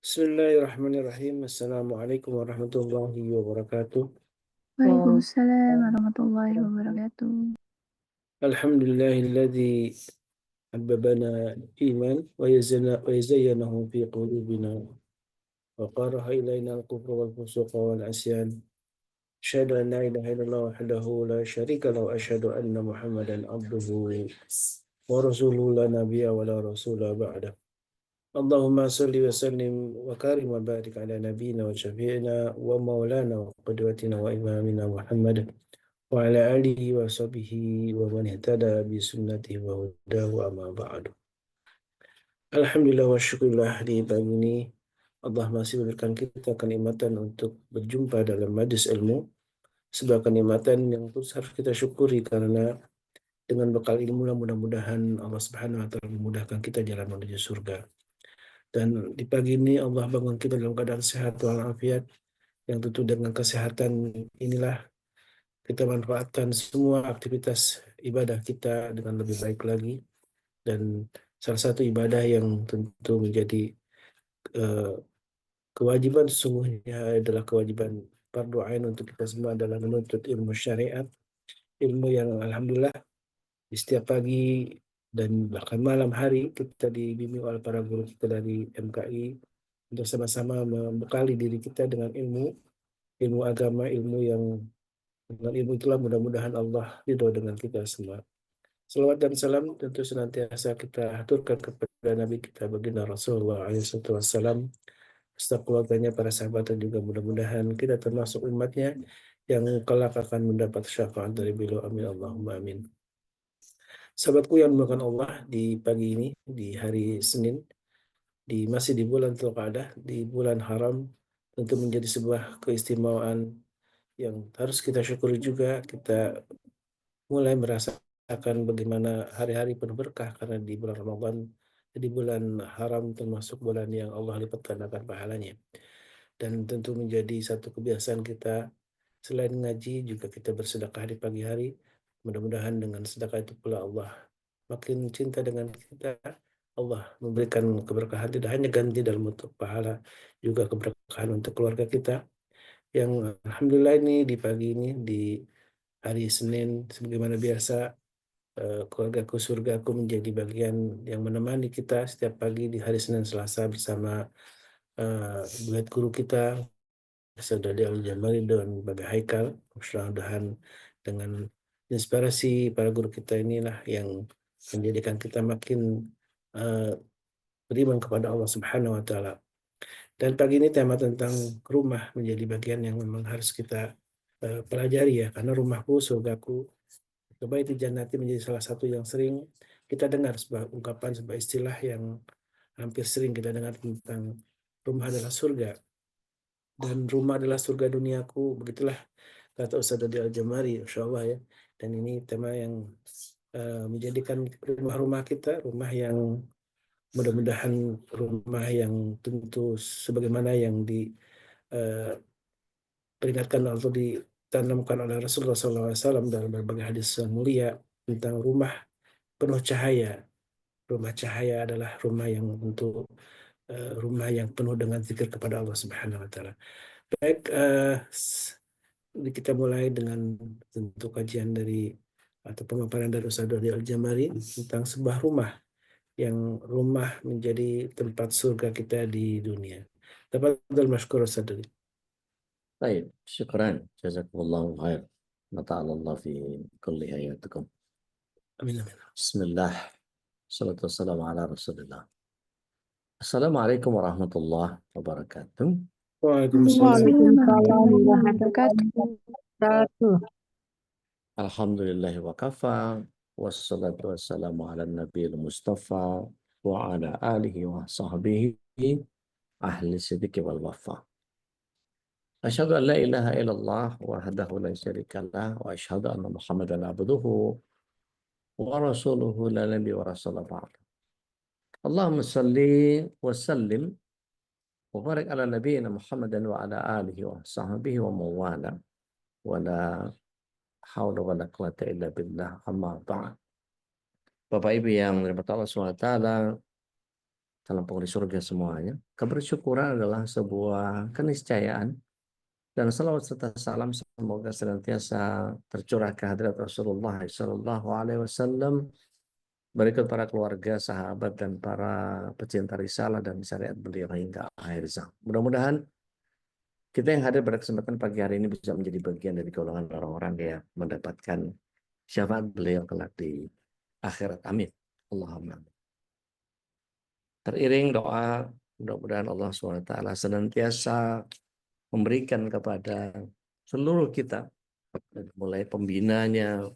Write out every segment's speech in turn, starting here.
Bismillahirrahmanirrahim. Assalamualaikum warahmatullahi wabarakatuh. Waalaikumsalam warahmatullahi wabarakatuh. Alhamdulillahilladzi habbabana iman wa yazayyanahu fi qulubina wa qaraha ilayna al-kufra wal fusuqa wal asyan. Asyhadu an la ilaha illallah wahdahu la syarika lahu wa asyhadu anna Muhammadan abduhu wa rasuluhu la nabiyya wa la rasula ba'da. Allahumma salli wa sallim wa karim wa barik ala nabiyyina wa syafi'ina wa maulana wa qudwatina wa imamina Muhammad wa ala alihi wa sahbihi wa man ihtada bi sunnatihi wa hudahu amma ba'du. Alhamdulillah wa syukurillah di pagi ini Allah masih memberikan kita kenikmatan untuk berjumpa dalam majlis ilmu, sebuah kenikmatan yang terus harus kita syukuri karena dengan bekal ilmu mudah-mudahan Allah Subhanahu wa taala memudahkan kita jalan menuju surga. Dan di pagi ini Allah bangun kita dalam keadaan sehat walafiat, yang tentu dengan kesehatan inilah kita manfaatkan semua aktivitas ibadah kita dengan lebih baik lagi. Dan salah satu ibadah yang tentu menjadi eh, kewajiban sesungguhnya adalah kewajiban fardu ain untuk kita semua adalah menuntut ilmu syariat, ilmu yang alhamdulillah di setiap pagi dan bahkan malam hari kita dibimbing oleh para guru kita dari MKI untuk sama-sama membekali diri kita dengan ilmu, ilmu agama, ilmu yang dengan ilmu itulah mudah-mudahan Allah ridho dengan kita semua. Salawat dan salam tentu senantiasa kita aturkan kepada Nabi kita baginda Rasulullah SAW, serta keluarganya, para sahabat, dan juga mudah-mudahan kita termasuk umatnya yang kelak akan mendapat syafaat dari beliau. Amin Allahumma amin. Sahabatku yang dimuliakan Allah, di pagi ini, di hari Senin, masih di bulan Dzulqa'dah, di bulan haram, tentu menjadi sebuah keistimewaan yang harus kita syukuri juga. Kita mulai merasakan bagaimana hari-hari penuh berkah karena di bulan Ramadan, di bulan haram termasuk bulan yang Allah lipat gandakan pahalanya. Dan tentu menjadi satu kebiasaan kita, selain ngaji juga kita bersedekah di pagi hari. Mudah-mudahan dengan sedekah itu pula Allah makin cinta dengan kita. Allah memberikan keberkahan tidak hanya ganti dalam bentuk pahala, juga keberkahan untuk keluarga kita yang alhamdulillah ini di pagi ini di hari Senin sebagaimana biasa, keluargaku surgaku menjadi bagian yang menemani kita setiap pagi di hari Senin Selasa bersama duet guru kita Saudari Al-Jamali dan Bapak Haikal. Mudah-mudahan dengan inspirasi para guru kita inilah yang menjadikan kita makin uh, beriman kepada Allah Subhanahu wa taala. Dan pagi ini tema tentang rumah menjadi bagian yang memang harus kita pelajari ya, karena rumahku surgaku. Coba itu jannati menjadi salah satu yang sering kita dengar, sebuah ungkapan, sebuah istilah yang hampir sering kita dengar tentang rumah adalah surga dan rumah adalah surga duniaku. Begitulah kata Ustaz Dodi Al-Jamari, Insya Allah ya. Dan ini tema yang menjadikan rumah-rumah kita, rumah yang mudah-mudahan rumah yang tentu sebagaimana yang diperingatkan atau ditanamkan oleh Rasulullah SAW dalam berbagai hadis yang mulia tentang rumah penuh cahaya. Rumah cahaya adalah rumah yang untuk rumah yang penuh dengan zikir kepada Allah Subhanahu wa taala. Baik, kita mulai dengan tentu kajian dari atau pemaparan dari Ustaz Dodi Al-Jamari tentang sebuah rumah yang rumah menjadi tempat surga kita di dunia. Tafadhal mashkur Ustaz Dodi. طيب شكرا جزاكم الله خير نفعل الله في كل آياتكم Amin amin. بسم الله والصلاة والسلام على رسول الله السلام عليكم ورحمة الله وبركاته Waalaikumsalam. Waalaikumsalam Waalaikumsalam warahmatullahi warahmatullahi wabarakatuh. wabarakatuh. الحمد لله وكفى والصلاة والسلام على النبي المصطفى وعلى آله وصحبه أهل الصدق والوفاء أشهد أن لا إله إلا الله وحده لا شريك له وأشهد أن محمدا عبده ورسوله لا نبي ورسول بعد اللهم صل وسلم وبارك على نبينا محمد وعلى آله وصحبه ومن والاه ولا حول ولا قوة إلا بالله أما بعد. Bapak Ibu yang dirahmati Allah SWT, calon penghuni surga semuanya. Kebersyukuran adalah sebuah keniscayaan, dan salawat serta salam semoga senantiasa tercurah ke hadirat Rasulullah Shallallahu Alaihi Wasallam, berikut para keluarga, sahabat, dan para pecinta risalah dan syariat beliau hingga akhir zaman. Mudah-mudahan kita yang hadir pada kesempatan pagi hari ini bisa menjadi bagian dari golongan orang-orang yang mendapatkan syafaat beliau kelak di akhirat. Amin. Allahumma amin. Teriring doa, mudah-mudahan Allah SWT senantiasa memberikan kepada seluruh kita, mulai pembinanya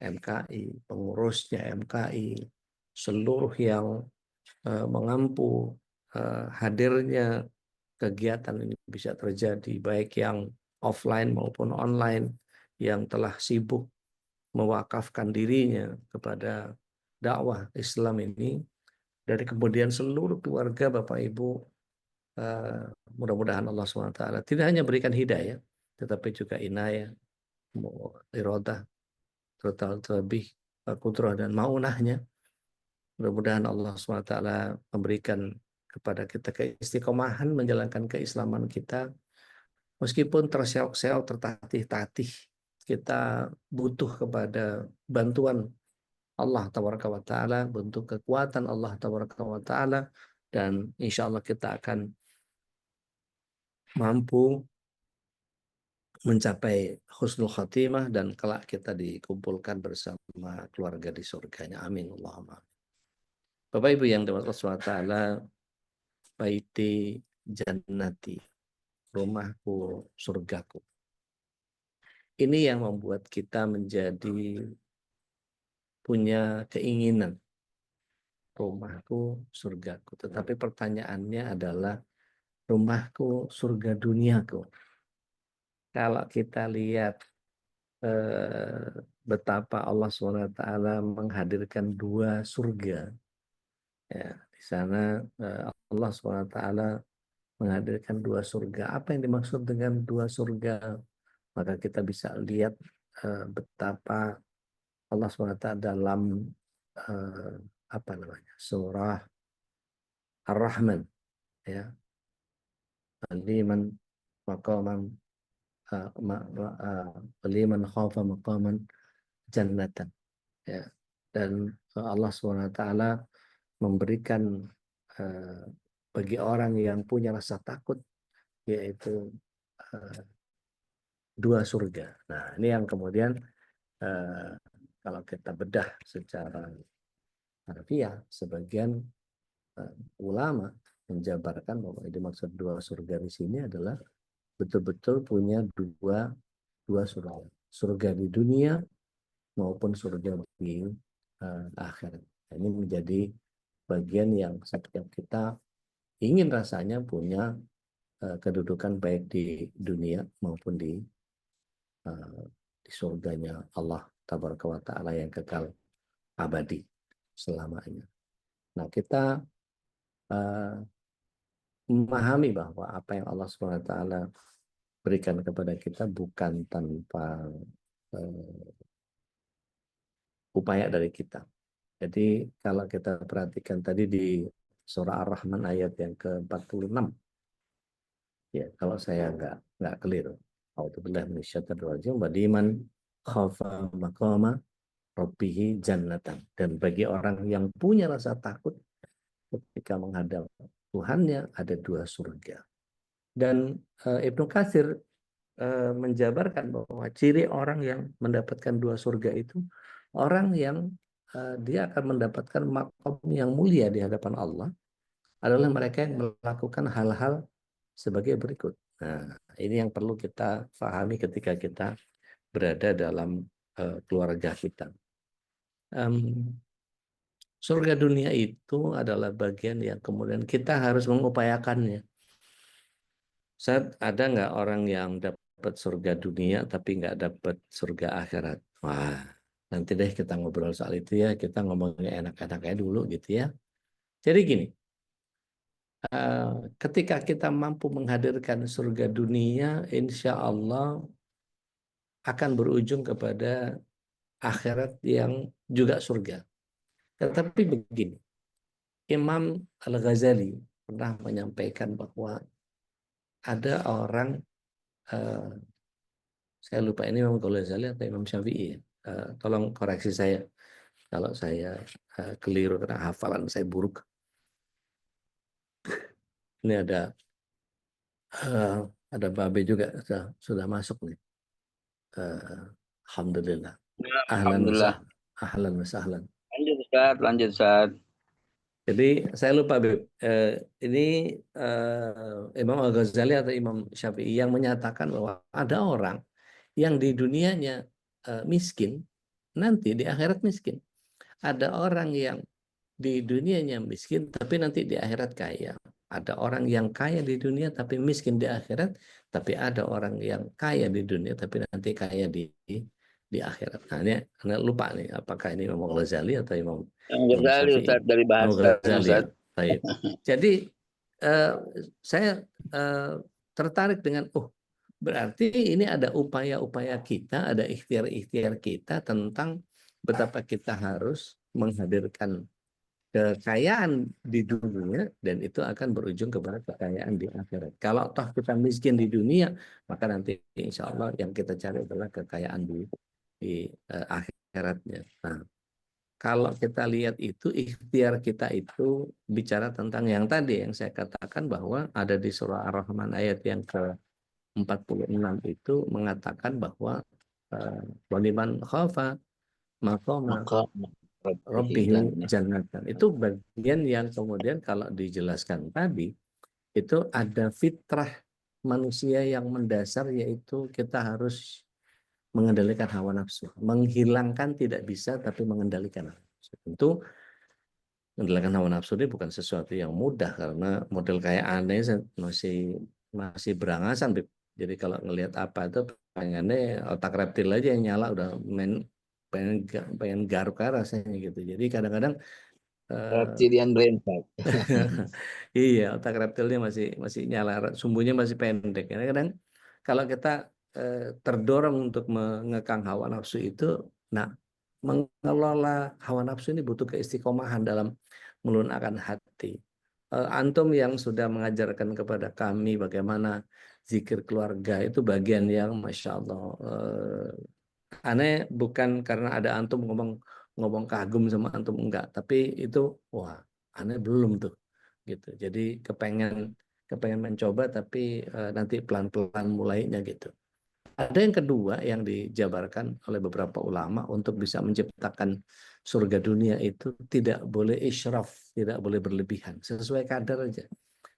MKI, pengurusnya MKI, seluruh yang mengampu hadirnya kegiatan ini bisa terjadi, baik yang offline maupun online, yang telah sibuk mewakafkan dirinya kepada dakwah Islam ini, dari kemudian seluruh keluarga Bapak Ibu, mudah-mudahan Allah SWT tidak hanya berikan hidayah, tetapi juga inayah, iradah, terlebih kudrah dan maunahnya. Mudah-mudahan Allah SWT memberikan kepada kita keistiqomahan menjalankan keislaman kita, meskipun terseok-seok, tertatih-tatih. Kita butuh kepada bantuan Allah Tabaraka wa Ta'ala, bentuk kekuatan Allah Tabaraka wa Ta'ala, dan insya Allah kita akan mampu mencapai husnul khatimah dan kelak kita dikumpulkan bersama keluarga di surganya. Amin. Allahumma. Bapak Ibu yang dirahmati Allah SWT, baiti jannati, rumahku surgaku. Ini yang membuat kita menjadi punya keinginan rumahku surgaku. Tetapi pertanyaannya adalah rumahku surga duniaku. Kalau kita lihat betapa Allah SWT menghadirkan dua surga, ya, di sana Allah SWT menghadirkan dua surga. Apa yang dimaksud dengan dua surga? Maka kita bisa lihat betapa Allah SWT dalam apa namanya, surah Ar-Rahman, ya, liman maqaman liman khafa maqaman jannatan, ya, dan Allah SWT memberikan bagi orang yang punya rasa takut, yaitu dua surga. Nah, ini yang kemudian kalau kita bedah secara harfiah, sebagian ulama menjabarkan bahwa ini maksud dua surga di sini adalah betul-betul punya dua surga, surga di dunia maupun surga di akhirat. Ini menjadi bagian yang setiap kita ingin rasanya punya kedudukan baik di dunia maupun di surganya Allah Tabaraka wa Ta'ala yang kekal abadi selamanya. Nah, kita memahami bahwa apa yang Allah SWT berikan kepada kita bukan tanpa upaya dari kita. Jadi kalau kita perhatikan tadi di surah Ar-Rahman ayat yang ke-46, ya, kalau saya nggak keliru, A'udzubillahi minasyaitonir rajim, wadiman khafa maqama rabbihi jannatan, dan bagi orang yang punya rasa takut ketika menghadap Tuhannya ada dua surga. Dan Ibnu Katsir menjabarkan bahwa ciri orang yang mendapatkan dua surga itu orang yang dia akan mendapatkan makom yang mulia di hadapan Allah adalah mereka yang melakukan hal-hal sebagai berikut. Nah, ini yang perlu kita pahami ketika kita berada dalam keluarga kita. Surga dunia itu adalah bagian yang kemudian kita harus mengupayakannya. Ada nggak orang yang dapat surga dunia tapi nggak dapat surga akhirat? Wah, nanti deh kita ngobrol soal itu ya. Kita ngomongnya enak-enaknya dulu gitu ya. Jadi gini, ketika kita mampu menghadirkan surga dunia, insya Allah akan berujung kepada akhirat yang juga surga. Tetapi begini, Imam Al-Ghazali pernah menyampaikan bahwa ada orang, saya lupa ini Imam Al-Ghazali atau Imam Syafi'i, tolong koreksi saya kalau saya keliru karena hafalan saya buruk. Ini ada Babe juga sudah masuk nih. Alhamdulillah. Ahlan wa Alhamdulillah. sahlan. Ahlan wa sahlan. Lanjut Ustaz. Jadi saya lupa, Beb. Ini Imam Al-Ghazali atau Imam Syafi'i yang menyatakan bahwa ada orang yang di dunianya miskin, nanti di akhirat miskin. Ada orang yang di dunianya miskin, tapi nanti di akhirat kaya. Ada orang yang kaya di dunia, tapi miskin di akhirat. Tapi ada orang yang kaya di dunia, tapi nanti kaya di akhirat. Nah, ini Anda lupa nih, apakah ini Imam Ghazali atau Imam Ghazali Syafi'i? Ustaz dari Imam bahasa Ghazali ya. Ustaz. Baik. Jadi saya tertarik dengan, berarti ini ada upaya-upaya kita, ada ikhtiar-ikhtiar kita tentang betapa kita harus menghadirkan kekayaan di dunia, dan itu akan berujung kepada kekayaan di akhirat. Kalau toh kita miskin di dunia, maka nanti insya Allah yang kita cari adalah kekayaan di akhiratnya. Nah, kalau kita lihat itu, ikhtiar kita itu bicara tentang yang tadi yang saya katakan, bahwa ada di surah Ar-Rahman ayat yang ke-46 itu mengatakan bahwa waliman khafa maqama Maka Rabbihi jannatan. Itu bagian yang kemudian kalau dijelaskan tadi, itu ada fitrah manusia yang mendasar, yaitu kita harus mengendalikan hawa nafsu. Menghilangkan tidak bisa, tapi mengendalikan hawa nafsu. Tentu mengendalikan hawa nafsu ini bukan sesuatu yang mudah, karena model kayak aneh masih berangasan, Bib. Jadi kalau ngelihat apa itu pengennya otak reptil aja yang nyala, udah pengen garuk rasanya gitu. Jadi kadang-kadang reptilian brain fog. iya, otak reptilnya masih nyala, sumbunya masih pendek. Kadang-kadang kalau kita terdorong untuk mengekang hawa nafsu itu, nah, mengelola hawa nafsu ini butuh keistiqomahan dalam melunakkan hati. Antum yang sudah mengajarkan kepada kami bagaimana zikir keluarga, itu bagian yang Masya Allah, aneh, bukan karena ada antum ngomong kagum sama antum, enggak, tapi itu wah, aneh belum tuh gitu. Jadi kepengen mencoba, tapi nanti pelan-pelan mulainya gitu. Ada yang kedua yang dijabarkan oleh beberapa ulama, untuk bisa menciptakan surga dunia itu tidak boleh israf, tidak boleh berlebihan, sesuai kadar aja,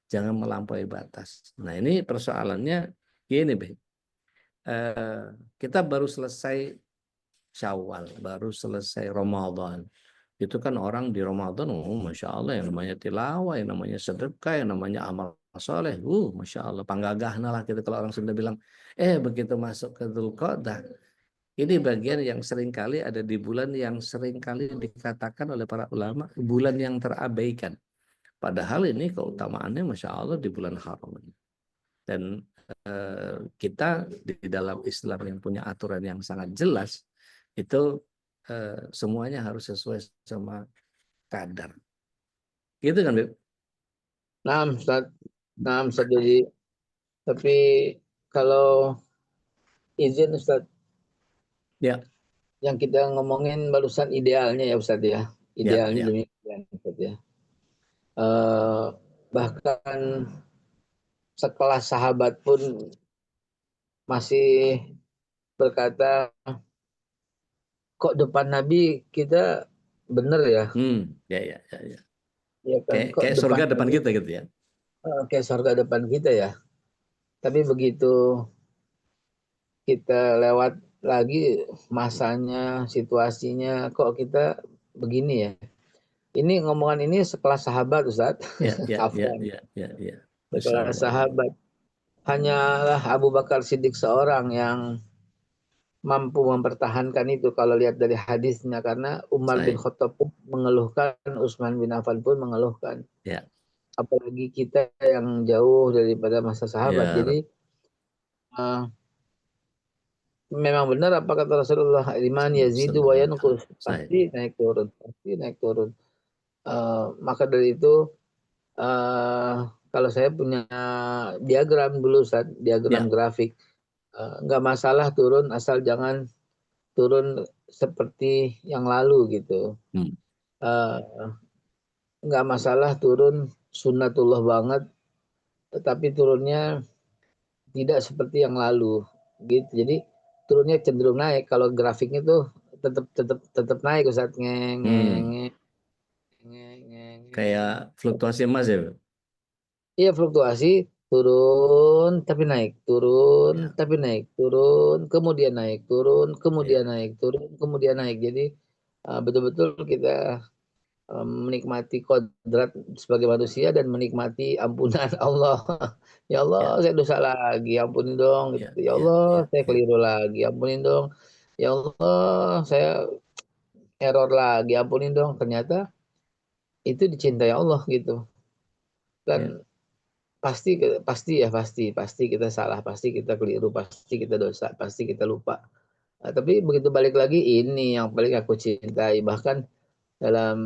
jangan melampaui batas. Nah, ini persoalannya gini, Be. Kita baru selesai Syawal, baru selesai Ramadan. Itu kan orang di Ramadan, Masya Allah, yang namanya tilawah, yang namanya sedekah, yang namanya amal soleh, Masya Allah, panggagahna lah gitu kalau orang Sunda bilang. Begitu masuk ke Dzulqa'dah, ini bagian yang seringkali ada di bulan yang seringkali dikatakan oleh para ulama bulan yang terabaikan. Padahal ini keutamaannya Masya Allah di bulan haram. Dan kita di dalam Islam yang punya aturan yang sangat jelas, itu semuanya harus sesuai sama kadar. Gitu kan, Beb? Nah, Ustaz, jadi tapi kalau izin Ustaz, Ya, yang kita ngomongin barusan idealnya ya Ustaz ya. Idealnya ya. demikian Ustaz ya. Bahkan sekelas sahabat pun masih berkata, kok depan Nabi kita bener ya. Ya. Ya kan, kok Kayak surga depan Nabi, kita gitu ya. kayak surga depan kita ya. Tapi begitu kita lewat lagi masanya, situasinya, kok kita begini ya. Ini ngomongan ini sekelas sahabat Ustaz. Ya. Afwan. Masya Sekelas Allah. sahabat. Hanyalah Abu Bakar Siddiq seorang yang mampu mempertahankan itu kalau lihat dari hadisnya, karena Umar bin Khattab pun mengeluhkan, Utsman bin Affan pun mengeluhkan. Ya. Apalagi kita yang jauh daripada masa sahabat. Ya. Jadi memang benar apa kata Rasulullah, iman yazidu wa yanqus, pasti naik turun. Maka dari itu kalau saya punya diagram dulu, Ustaz, diagram Ya. grafik, nggak masalah turun asal jangan turun seperti yang lalu gitu. Hmm. Nggak masalah turun sunnatullah banget, tetapi turunnya tidak seperti yang lalu gitu. Jadi turunnya cenderung naik. Kalau grafiknya tuh tetap naik, Ustaz. Hmm. Kayak fluktuasi emas ya, Beb? Iya, fluktuasi, turun tapi naik, turun Ya, tapi naik, turun kemudian naik, turun ya, kemudian naik, turun kemudian naik. Jadi betul-betul kita menikmati kodrat sebagai manusia dan menikmati ampunan Allah. Ya ya, Allah, saya dosa lagi, ampunin dong. ya, Gitu. Ya ya, ya, Allah, saya ya, keliru lagi, ampunin dong. Ya Allah, saya error lagi, ampunin dong. Ternyata itu dicintai Allah gitu. ya, Dan pasti kita salah, pasti kita keliru, pasti kita dosa, pasti kita lupa. Tapi begitu balik lagi, ini yang paling aku cintai. Bahkan dalam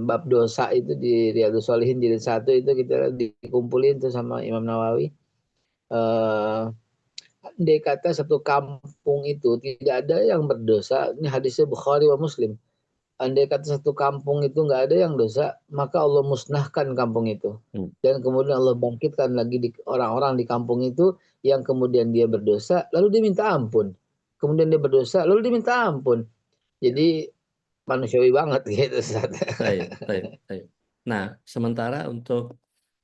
bab dosa itu di Riyadhus Shalihin jilid 1 itu kita dikumpulin tuh sama Imam Nawawi. Eh, Dia kata satu kampung itu tidak ada yang berdosa. Ini hadisnya Bukhari wa Muslim. Andai kata satu kampung itu nggak ada yang dosa, maka Allah musnahkan kampung itu. hmm, Dan kemudian Allah bangkitkan lagi orang-orang di kampung itu yang kemudian dia berdosa, lalu dia minta ampun. Kemudian dia berdosa, lalu dia minta ampun. ya. Jadi manusiawi banget gitu, Ustaz. Baik, baik, baik. Nah, sementara untuk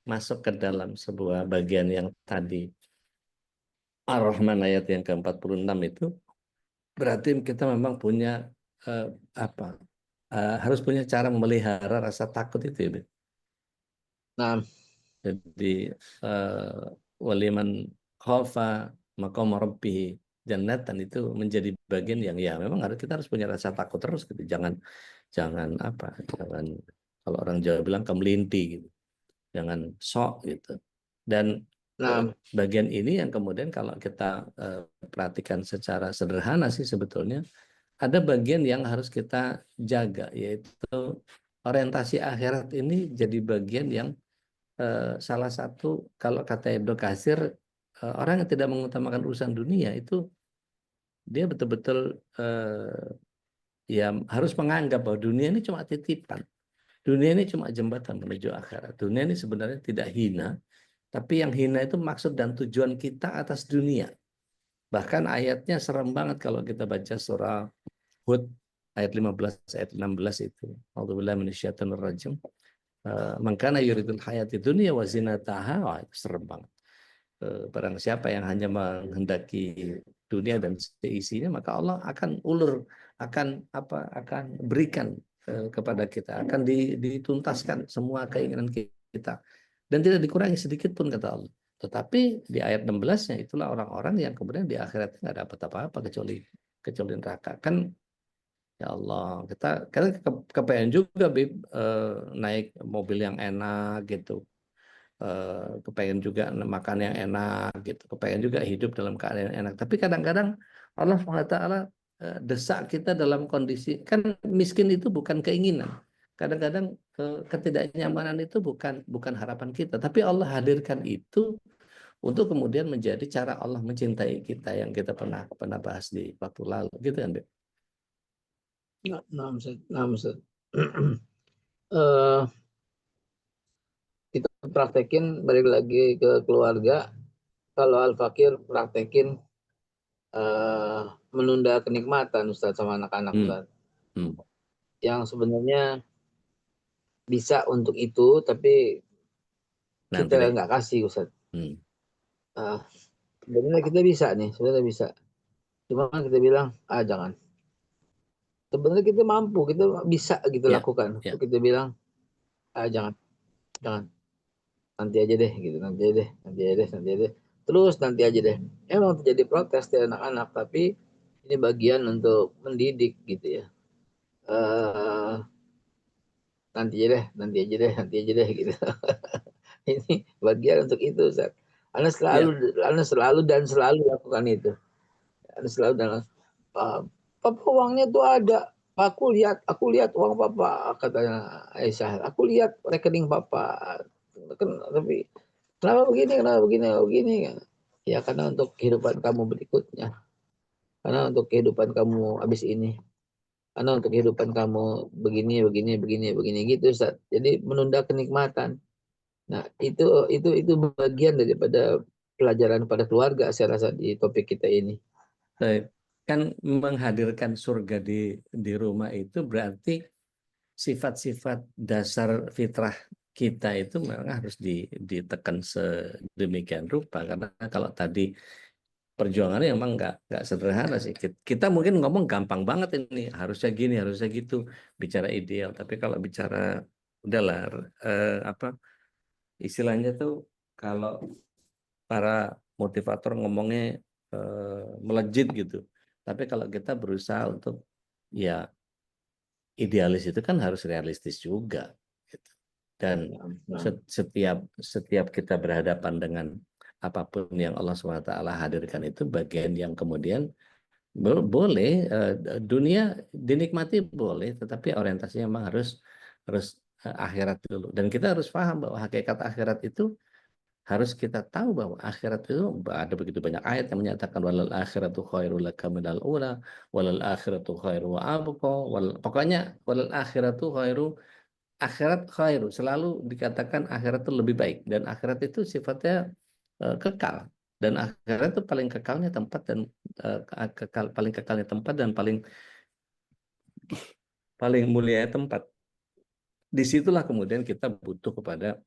masuk ke dalam sebuah bagian yang tadi Ar-Rahman ayat yang ke-46 itu, berarti kita memang punya eh, apa? Harus punya cara memelihara rasa takut itu ya, Beb. Nah, Jadi waliman khafa maqama rabbih jannatan itu menjadi bagian yang ya memang harus kita harus punya rasa takut terus gitu. Jangan jangan apa? Jangan kalau orang Jawa bilang kemelinti gitu. Jangan sok gitu. Dan eh, nah, bagian ini yang kemudian kalau kita perhatikan secara sederhana sih sebetulnya ada bagian yang harus kita jaga yaitu orientasi akhirat ini jadi bagian yang salah satu kalau kata Ibnu Katsir orang yang tidak mengutamakan urusan dunia itu dia betul-betul ya harus menganggap bahwa dunia ini cuma titipan. Dunia ini cuma jembatan menuju akhirat. Dunia ini sebenarnya tidak hina, tapi yang hina itu maksud dan tujuan kita atas dunia. Bahkan ayatnya serem banget kalau kita baca surah Hud ayat 15 ayat 16 itu. A'udzubillahi minasyaitonir rajim. Mangkana yuridul hayati dunia wa zinataha. Wah, itu serem banget. Barang siapa yang hanya menghendaki dunia dan seisinya, maka Allah akan ulur, akan berikan kepada kita, akan dituntaskan semua keinginan kita dan tidak dikurangi sedikit pun kata Allah. Tetapi di ayat 16-nya itulah orang-orang yang kemudian di akhirat nggak dapat apa-apa kecuali neraka. Kan ya Allah, kita kepengen juga Bib, naik mobil yang enak gitu. Kepengen juga makan yang enak gitu, kepengen juga hidup dalam keadaan yang enak. Tapi kadang-kadang Allah SWT desak kita dalam kondisi kan miskin itu bukan keinginan. Kadang-kadang ketidaknyamanan itu bukan harapan kita, tapi Allah hadirkan itu untuk kemudian menjadi cara Allah mencintai kita yang kita pernah bahas di waktu lalu, gitu kan, Beb? Ustaz. Eh, kita praktekin balik lagi ke keluarga. Kalau Al-Fakir praktekin menunda kenikmatan, Ustaz, sama anak-anak, Hmm. Ustaz. Hmm. Yang sebenarnya bisa untuk itu, tapi Nanti kita deh. nggak kasih, Ustaz. Hmm. Sebenarnya kita bisa nih, sebenarnya bisa. Cuma kita bilang, jangan. Sebenarnya kita mampu, kita bisa gitu Ya, lakukan. ya. Kita bilang, jangan, jangan. Nanti aja deh, gitu. Nanti aja deh, nanti aja deh, nanti aja deh. Terus nanti aja deh. Emang terjadi protes dari anak-anak, tapi ini bagian untuk mendidik gitu ya. Nanti aja deh, nanti aja deh, nanti aja deh gitu. Ini bagian untuk itu, Ustaz. Ya. Anda selalu dan selalu lakukan itu. Anda selalu dan Papa uangnya tuh ada. aku lihat uang papa, katanya Aisyah, aku lihat rekening papa. Tapi kenapa begini? Ya karena untuk kehidupan kamu berikutnya, karena untuk kehidupan kamu habis ini, karena untuk kehidupan kamu begini gitu, Ustaz. Jadi menunda kenikmatan. Nah, itu bagian daripada pelajaran pada keluarga, saya rasa di topik kita ini. Baik. Kan menghadirkan surga di rumah itu berarti sifat-sifat dasar fitrah kita itu memang harus ditekan sedemikian rupa, karena kalau tadi perjuangannya emang nggak sederhana sih. Kita mungkin ngomong gampang banget, ini harusnya gini, harusnya gitu, bicara ideal. Tapi kalau bicara udahlah, apa istilahnya tuh, kalau para motivator ngomongnya melejit gitu. Tapi kalau kita berusaha untuk ya idealis itu kan harus realistis juga, gitu. Dan setiap kita berhadapan dengan apapun yang Allah SWT hadirkan, itu bagian yang kemudian boleh dunia dinikmati boleh, tetapi orientasinya memang harus akhirat dulu. Dan kita harus paham bahwa hakikat akhirat itu, harus kita tahu bahwa akhirat itu ada begitu banyak ayat yang menyatakan walal akhiratu khairul laka minal ula, walal akhiratu khairu wa abqa, pokoknya walal akhiratu khairu, akhirat khairu, selalu dikatakan akhirat itu lebih baik, dan akhirat itu sifatnya kekal, dan akhirat itu paling kekalnya tempat, dan paling kekalnya tempat, dan paling mulia tempat. Disitulah kemudian kita butuh kepada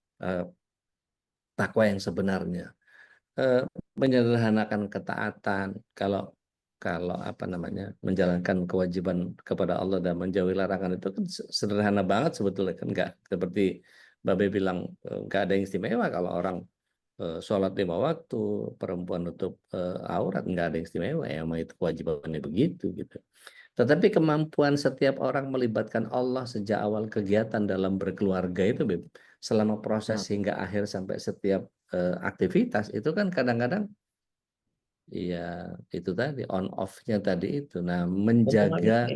takwa yang sebenarnya, menyederhanakan ketaatan. Kalau apa namanya, menjalankan kewajiban kepada Allah dan menjauhi larangan, itu kan sederhana banget sebetulnya, kan nggak seperti Babe bilang, nggak ada yang istimewa kalau orang sholat 5 waktu, perempuan nutup aurat, nggak ada yang istimewa, ya emang itu kewajibannya begitu gitu. Tetapi kemampuan setiap orang melibatkan Allah sejak awal kegiatan dalam berkeluarga itu, Beb, selama proses hingga akhir sampai setiap aktivitas itu kan kadang-kadang ya itu tadi on off-nya tadi itu. Nah, menjaga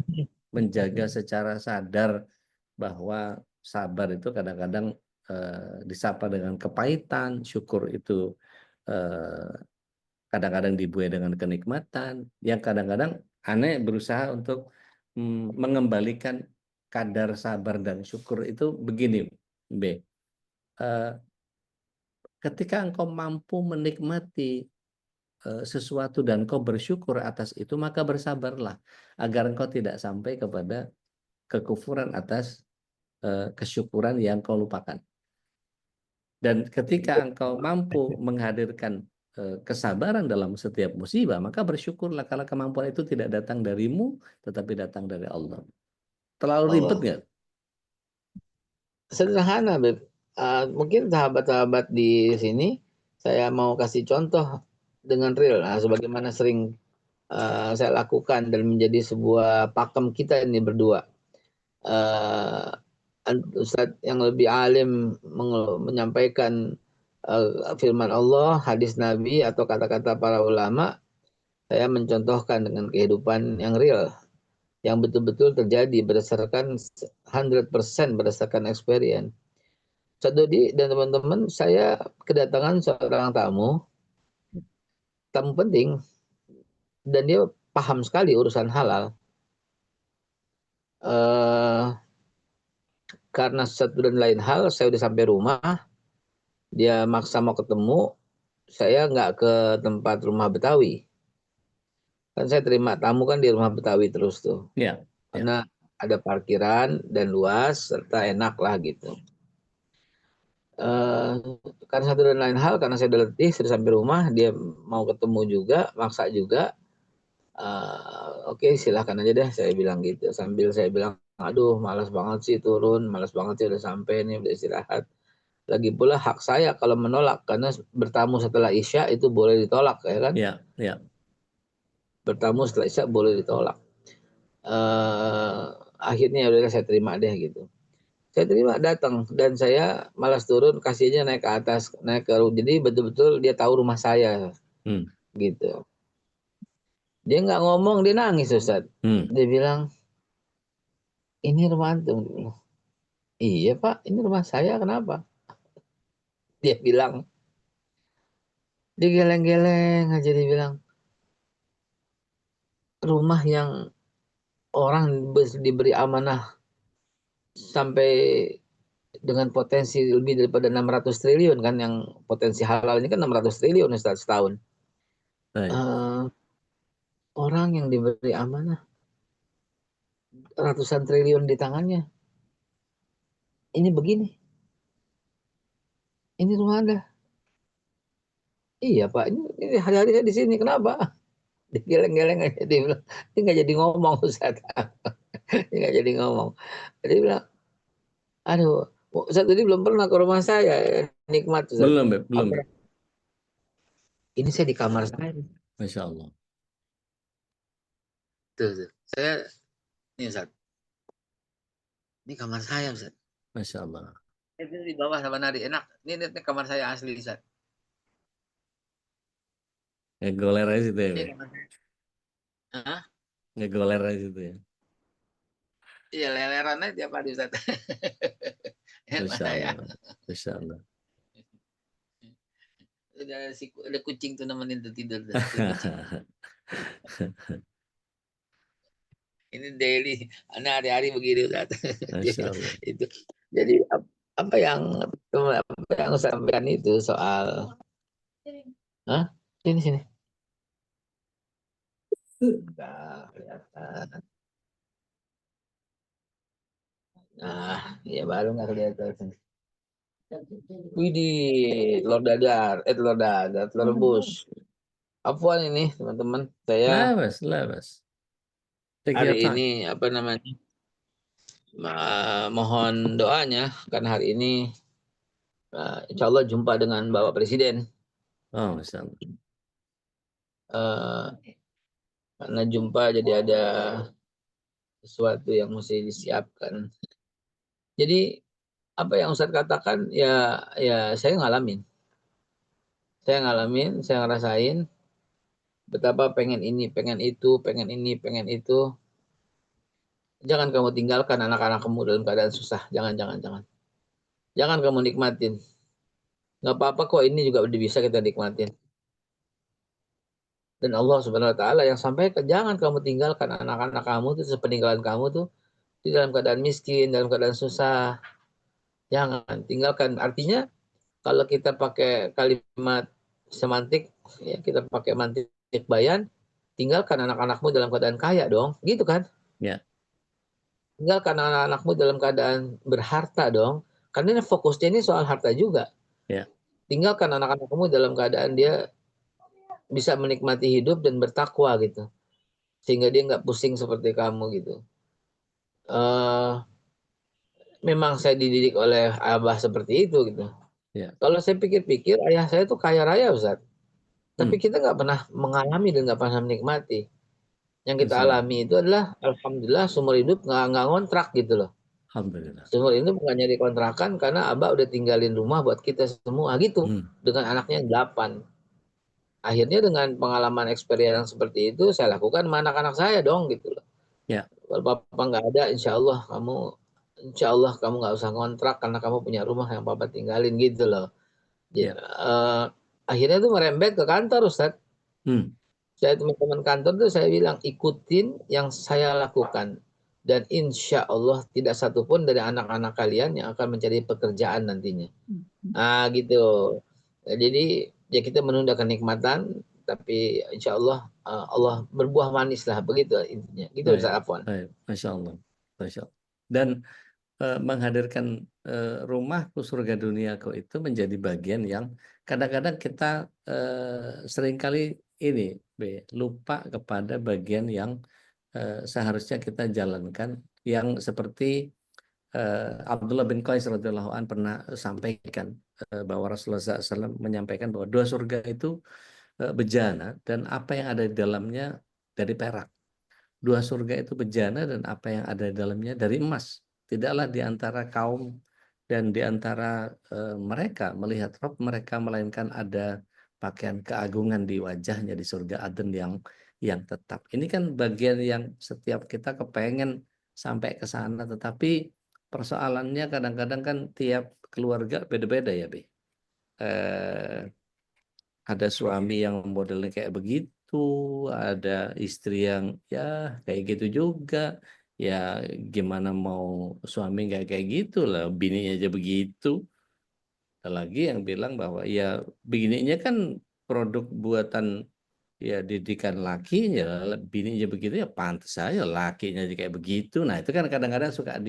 secara sadar bahwa sabar itu kadang-kadang disapa dengan kepahitan, syukur itu kadang-kadang dibuai dengan kenikmatan, yang kadang-kadang aneh berusaha untuk mengembalikan kadar sabar dan syukur itu begini, B. Ketika engkau mampu menikmati sesuatu dan kau bersyukur atas itu, maka bersabarlah agar engkau tidak sampai kepada kekufuran atas kesyukuran yang kau lupakan. Dan ketika engkau mampu menghadirkan kesabaran dalam setiap musibah, maka bersyukurlah kalau kemampuan itu tidak datang darimu, tetapi datang dari Allah. Terlalu ribet nggak? Sederhana, Beb. Mungkin sahabat-sahabat di sini, saya mau kasih contoh dengan real. Nah, sebagaimana sering saya lakukan dan menjadi sebuah pakem kita ini berdua. Ustadz yang lebih alim menyampaikan firman Allah, hadis Nabi, atau kata-kata para ulama, saya mencontohkan dengan kehidupan yang real, yang betul-betul terjadi berdasarkan 100% berdasarkan experience. Sadodi dan teman-teman, saya kedatangan seorang tamu penting, dan dia paham sekali urusan halal. Karena satu dan lain hal, saya udah sampai rumah, dia maksa mau ketemu, saya nggak ke tempat rumah Betawi. Kan saya terima tamu kan di rumah Betawi terus tuh. Ya. Karena ada parkiran dan luas, serta enak lah gitu. Karena satu dan lain hal, karena saya udah letih, sudah sampai rumah, dia mau ketemu juga, maksa juga. Oke, silahkan aja deh, saya bilang gitu. Sambil saya bilang, aduh malas banget sih turun, malas banget sih udah sampai nih, udah istirahat. Lagi pula hak saya kalau menolak, karena bertamu setelah Isya itu boleh ditolak, ya kan? Ya. Bertamu setelah Isya boleh ditolak. Akhirnya udah saya terima deh gitu. Saya terima, datang, dan saya malas turun, kasihnya naik ke atas, naik ke, jadi betul-betul dia tahu rumah saya, gitu. Dia nggak ngomong, dia nangis, Ustadz. Dia bilang, ini rumah antum. Iya Pak, ini rumah saya, kenapa? Dia bilang, dia geleng-geleng aja, dia bilang, rumah yang orang diberi amanah sampai dengan potensi lebih daripada 600 triliun kan, yang potensi halal ini kan 600 triliun Ustaz, setahun. Baik. Orang yang diberi amanah ratusan triliun di tangannya, ini begini, ini rumah Anda. Iya Pak, ini hari-hari saya di sini, kenapa? Digeleng-geleng aja, dia bilang, dia nggak jadi ngomong Ustaz. Dia nggak jadi ngomong. Dia bilang, aduh, Ustaz tadi belum pernah ke rumah saya, nikmat Ustaz. Belum, Beb. Belum. Apa? Ini saya di kamar saya. Masya Allah. Tuh. Saya, ini Ustaz, ini kamar saya Ustaz. Masya Allah. Itu di bawah sama nari, enak. Ini kamar saya asli Ustaz. Ngegoler aja situ ya, Ini Beb. kamar saya. Hah? Ngegoler aja situ ya. Iya, leleran aja tiap hari Ustaz. Masya Mana ya? Allah. Masya Allah. Ada kucing tuh nemenin tuh tidur tuh. Kucing. Ini daily, anak hari-hari begini Ustaz. Masya Allah. Itu. Jadi apa yang Ustaz sampaikan itu soal, hah? Sini. Enggak kelihatan. Nah, ya baru nggak kelihatan. Widih, telur dadar, telur rebus. Afwan ini teman-teman, saya Labas. hari ini apa namanya, mohon doanya karena hari ini insya Allah jumpa dengan Bapak Presiden. Oh, Masya Allah. Karena jumpa jadi ada sesuatu yang mesti disiapkan. Jadi apa yang Ustadz katakan ya saya ngalamin. Saya ngerasain betapa pengen ini, pengen itu, pengen ini, pengen itu. Jangan kamu tinggalkan anak-anakmu dalam keadaan susah. Jangan. Jangan kamu nikmatin. Nggak apa-apa kok, ini juga udah bisa kita nikmatin. Dan Allah Subhanahu Wa Taala yang sampaikan, jangan kamu tinggalkan anak-anak kamu tuh, sepeninggalan kamu tuh di dalam keadaan miskin, dalam keadaan susah. Jangan tinggalkan. Artinya kalau kita pakai kalimat semantik, ya kita pakai mantik bayan, tinggalkan anak-anakmu dalam keadaan kaya dong, gitu kan? Ya. Tinggalkan anak-anakmu dalam keadaan berharta dong, karena fokusnya ini soal harta juga. Ya. Tinggalkan anak-anakmu dalam keadaan dia bisa menikmati hidup dan bertakwa gitu, sehingga dia nggak pusing seperti kamu gitu. Memang saya dididik oleh abah seperti itu gitu. Ya. Kalau saya pikir-pikir, ayah saya tuh kaya raya Ustaz. Tapi kita nggak pernah mengalami dan nggak pernah menikmati. Yang kita alami itu adalah alhamdulillah seumur hidup nggak ngontrak gitu loh. Alhamdulillah. Seumur hidup nggak nyari kontrakan karena abah udah tinggalin rumah buat kita semua gitu. Dengan anaknya 8. Akhirnya dengan pengalaman experience seperti itu saya lakukan sama anak-anak saya dong gitu loh. Ya. Kalau papa nggak ada, insya Allah kamu nggak usah ngontrak karena kamu punya rumah yang papa tinggalin gitu loh. Ya. Akhirnya tuh merembet ke kantor Ustaz. Saya teman-teman kantor tuh saya bilang ikutin yang saya lakukan dan insya Allah tidak satupun dari anak-anak kalian yang akan mencari pekerjaan nantinya. Gitu. Jadi ya kita menunda kenikmatan, tapi insya Allah Allah berbuah manis lah, begitu intinya. Gitu Ustaz Afwan. Masya Allah. Dan menghadirkan rumahku surga duniaku itu menjadi bagian yang kadang-kadang kita seringkali ini lupa kepada bagian yang seharusnya kita jalankan, yang seperti Abdullah bin Qais radhiyallahu an pernah sampaikan bahwa Rasulullah SAW menyampaikan bahwa 2 surga itu bejana dan apa yang ada di dalamnya dari perak. 2 surga itu bejana dan apa yang ada di dalamnya dari emas. Tidaklah di antara kaum dan di antara mereka melihat Rabb mereka, melainkan ada pakaian keagungan di wajahnya di surga Aden yang tetap. Ini kan bagian yang setiap kita kepengen sampai ke sana, tetapi persoalannya kadang-kadang kan tiap keluarga beda-beda ya, Be. Ada suami yang modelnya kayak begitu, ada istri yang ya kayak gitu juga. Ya gimana mau suami nggak kayak gitu lah, bininya aja begitu. Ada lagi yang bilang bahwa ya bininya kan produk buatan ya didikan lakinya, bininya begitu ya pantas saja lakinya jadi kayak begitu. Nah itu kan kadang-kadang suka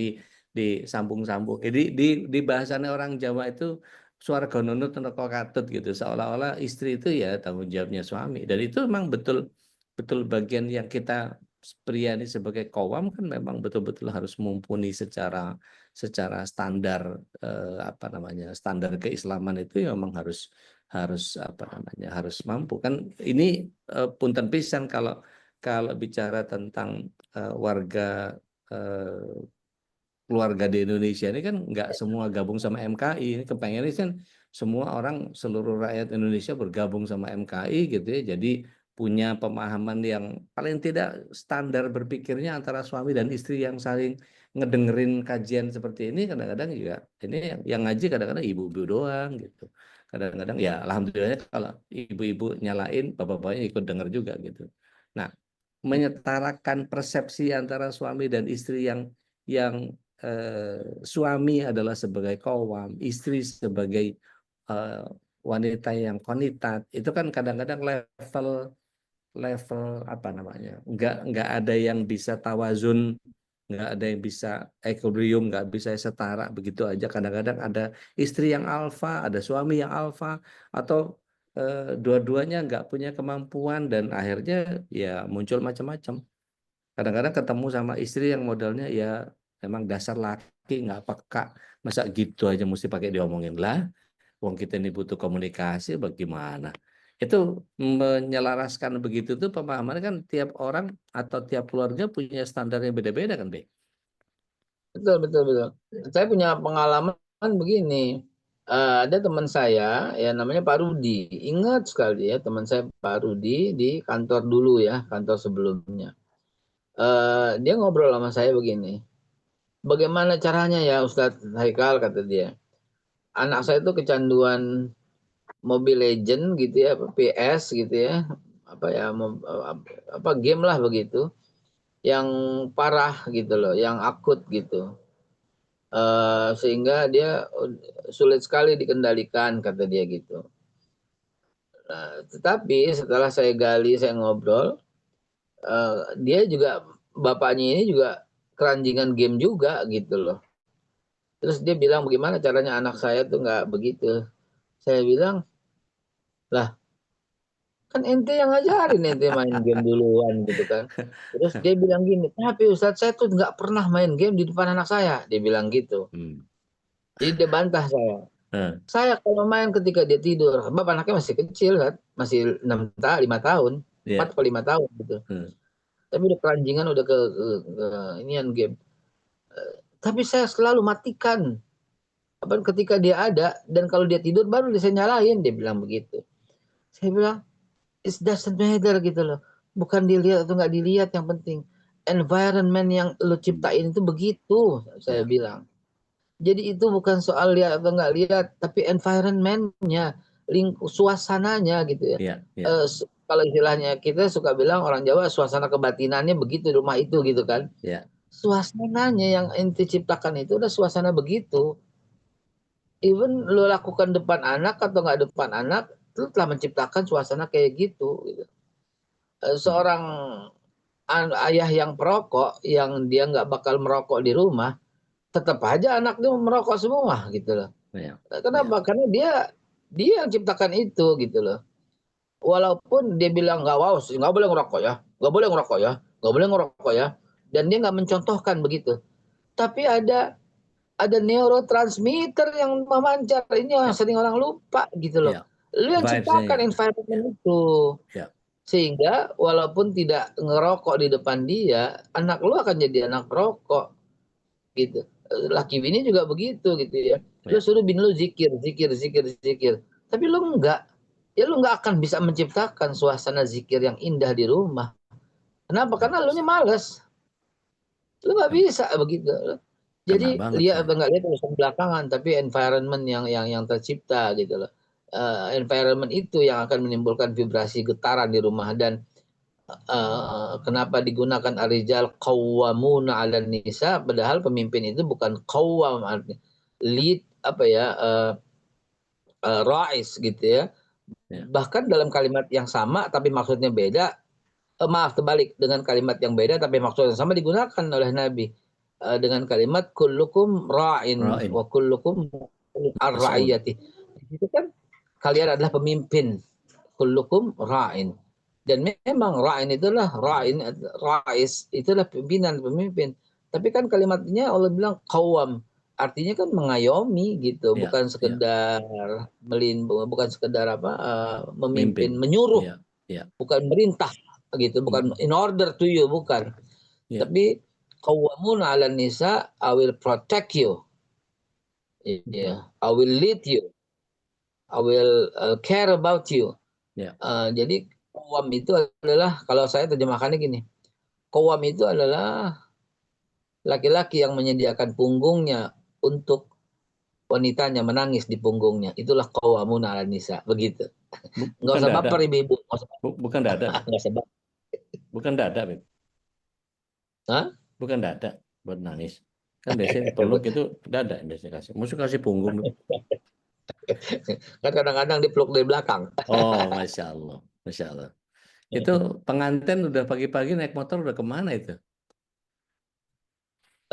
disambung-sambung. Di bahasannya orang Jawa itu suara gonunut atau katut gitu, seolah-olah istri itu ya tanggung jawabnya suami. Dan itu memang betul betul bagian yang kita pria ini sebagai kawam kan memang betul-betul harus mumpuni secara standar apa namanya standar keislaman itu ya memang harus apa namanya harus mampu kan ini punten pisan kalau kalau bicara tentang warga keluarga di Indonesia ini kan nggak semua gabung sama MKI. Ini kepengen kan semua orang seluruh rakyat Indonesia bergabung sama MKI gitu ya. Jadi punya pemahaman yang paling tidak standar berpikirnya antara suami dan istri yang saling ngedengerin kajian seperti ini kadang-kadang juga ini yang ngaji kadang-kadang ibu-ibu doang gitu. Kadang-kadang ya alhamdulillah kalau ibu-ibu nyalain bapak-bapaknya ikut denger juga gitu. Nah, menyetarakan persepsi antara suami dan istri yang suami adalah sebagai kawam, istri sebagai eh, wanita yang konitat, itu kan kadang-kadang level level apa namanya, nggak ada yang bisa tawazun, nggak ada yang bisa equilibrium, nggak bisa setara begitu aja. Kadang-kadang ada istri yang alfa, ada suami yang alfa, atau dua-duanya nggak punya kemampuan dan akhirnya ya muncul macam-macam. Kadang-kadang ketemu sama istri yang modalnya ya memang dasar laki nggak peka, masa gitu aja mesti pakai diomongin lah, wong kita ini butuh komunikasi bagaimana. Itu menyelaraskan begitu tuh pemahaman kan tiap orang atau tiap keluarga punya standar yang beda-beda kan, Be? Betul, betul, betul. Saya punya pengalaman begini. Ada teman saya ya namanya Pak Rudi. Ingat sekali ya teman saya Pak Rudi di kantor dulu ya, kantor sebelumnya. Dia ngobrol sama saya begini. Bagaimana caranya ya Ustadz Haikal, kata dia. Anak saya itu kecanduan Mobile Legend gitu ya, PS gitu ya. Apa ya apa game lah begitu. Yang parah gitu loh, yang akut gitu. Sehingga dia sulit sekali dikendalikan, kata dia gitu. Nah, tetapi setelah saya gali, saya ngobrol, dia juga bapaknya ini juga keranjingan game juga gitu loh. Terus dia bilang bagaimana caranya anak saya tuh nggak begitu. Saya bilang, lah kan ente yang ngajarin ente main game duluan gitu kan. Terus dia bilang gini, tapi Ustadz saya tuh nggak pernah main game di depan anak saya. Dia bilang gitu. Jadi dia bantah saya. Saya kalau main ketika dia tidur, sebab anaknya masih kecil kan, masih 5 tahun, 4 atau 5 tahun gitu. Tapi udah keranjingan, udah ke inian game. Tapi saya selalu matikan apa ketika dia ada, dan kalau dia tidur baru saya nyalain, dia bilang begitu. Saya bilang, it doesn't matter gitu loh. Bukan dilihat atau nggak dilihat, yang penting environment yang lo ciptain itu begitu, saya bilang. Jadi itu bukan soal lihat atau nggak lihat, tapi environment-nya, suasananya gitu ya. Kalau istilahnya kita suka bilang orang Jawa, suasana kebatinannya begitu rumah itu gitu kan. Suasananya yang ente ciptakan itu udah suasana begitu. Even lo lakukan depan anak atau nggak depan anak, lo telah menciptakan suasana kayak gitu. Seorang ayah yang perokok, yang dia nggak bakal merokok di rumah, tetap aja anaknya merokok semua gitu loh. Kenapa? Karena dia yang ciptakan itu gitu loh. Walaupun dia bilang nggak boleh ngerokok ya, nggak boleh ngerokok ya, nggak boleh ngerokok ya, dan dia nggak mencontohkan begitu. Tapi ada neurotransmitter yang memancar, ini yang sering orang lupa gitu loh. Lu yang ciptakan environment itu. Sehingga walaupun tidak ngerokok di depan dia, anak lu akan jadi anak perokok gitu. Laki bini juga begitu gitu ya. Lu suruh bini lu zikir. Tapi lu enggak. Ya lu enggak akan bisa menciptakan suasana zikir yang indah di rumah. Kenapa? Karena lu nya malas. Lu nggak bisa begitu. Kena Jadi banget lihat saya. nggak lihat urusan belakangan, tapi environment yang tercipta gitu loh. Environment itu yang akan menimbulkan vibrasi getaran di rumah. Dan kenapa digunakan ar-rijal qawwamuna 'alan nisa, padahal pemimpin itu bukan qawwam, lead apa ya, rais gitu ya. Ya. Bahkan dalam kalimat yang sama tapi maksudnya beda, maaf terbalik, dengan kalimat yang beda tapi maksud yang sama digunakan oleh Nabi, dengan kalimat kullukum ra'in Ra'in. wa kullukum Mas'ul. ar-ra'iyati. Di situ kan kalian adalah pemimpin, kullukum ra'in. Dan memang ra'in itulah rais, itulah pimpinan, pemimpin. Tapi kan kalimatnya Allah bilang qawwam, artinya kan mengayomi gitu, Ya, bukan ya. sekedar bukan sekedar memimpin, Mimpin. menyuruh, Ya, ya. bukan merintah gitu, bukan in order to you, bukan. Ya. Tapi qawwamuna 'alan nisa, I will protect you. Iya, I will lead you. I will care about you. Ya. Jadi qawwam itu adalah, kalau saya terjemahkannya gini, qawwam itu adalah laki-laki yang menyediakan punggungnya untuk wanitanya menangis di punggungnya. Itulah qawwamuna 'alan nisa, begitu. Nggak Bukan usah dada. baper ibu-ibu, Bukan dada. nggak usah baper. Bukan dada, Beb. Hah? Bukan dada buat nangis. Kan biasanya peluk itu dada yang biasanya kasih. Mesti kasih punggung. Kan kadang-kadang dipeluk dari belakang. Oh, Masya Allah. Masya Allah. Itu pengantin udah pagi-pagi naik motor udah kemana itu?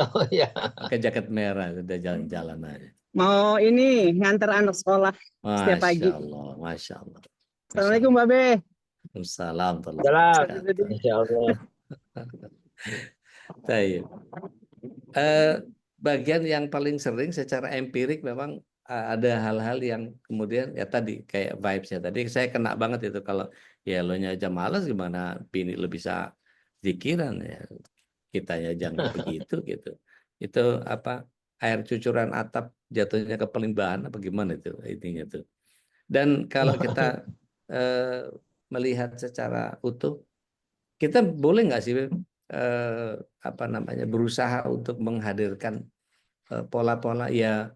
Oh ya. Pakai jaket merah, udah jalan-jalan aja. Mau ini nganter anak sekolah setiap pagi. Masya Allah, Masya Allah. Assalamualaikum Mbak Be. Salam. Salam. Insyaallah. Baik. Bagian yang paling sering secara empirik memang ada hal-hal yang kemudian ya tadi kayak vibes-nya tadi saya kena banget itu, kalau ya lo nya aja malas gimana bini lo bisa zikiran ya, kitanya jangan begitu gitu. Itu apa, air cucuran atap jatuhnya ke pelimbahan apa gimana itu intinya tuh. Dan kalau kita melihat secara utuh, kita boleh nggak sih apa namanya berusaha untuk menghadirkan pola-pola ya,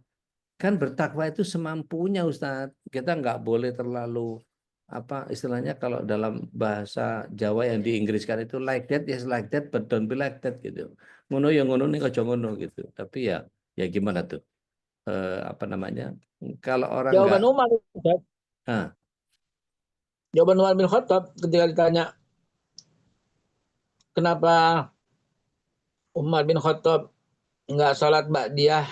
kan bertakwa itu semampunya Ustadz. Kita nggak boleh terlalu apa istilahnya kalau dalam bahasa Jawa yang diinggriskan itu like that yes like that but don't be like that gitu. Ngono ya ngono nih kocok ngono gitu. Tapi ya gimana tuh apa namanya kalau orang Jawaban nggak Umar, ah, jawaban Umar bin Khattab ketika ditanya kenapa Umar bin Khattab nggak sholat ba'diyah,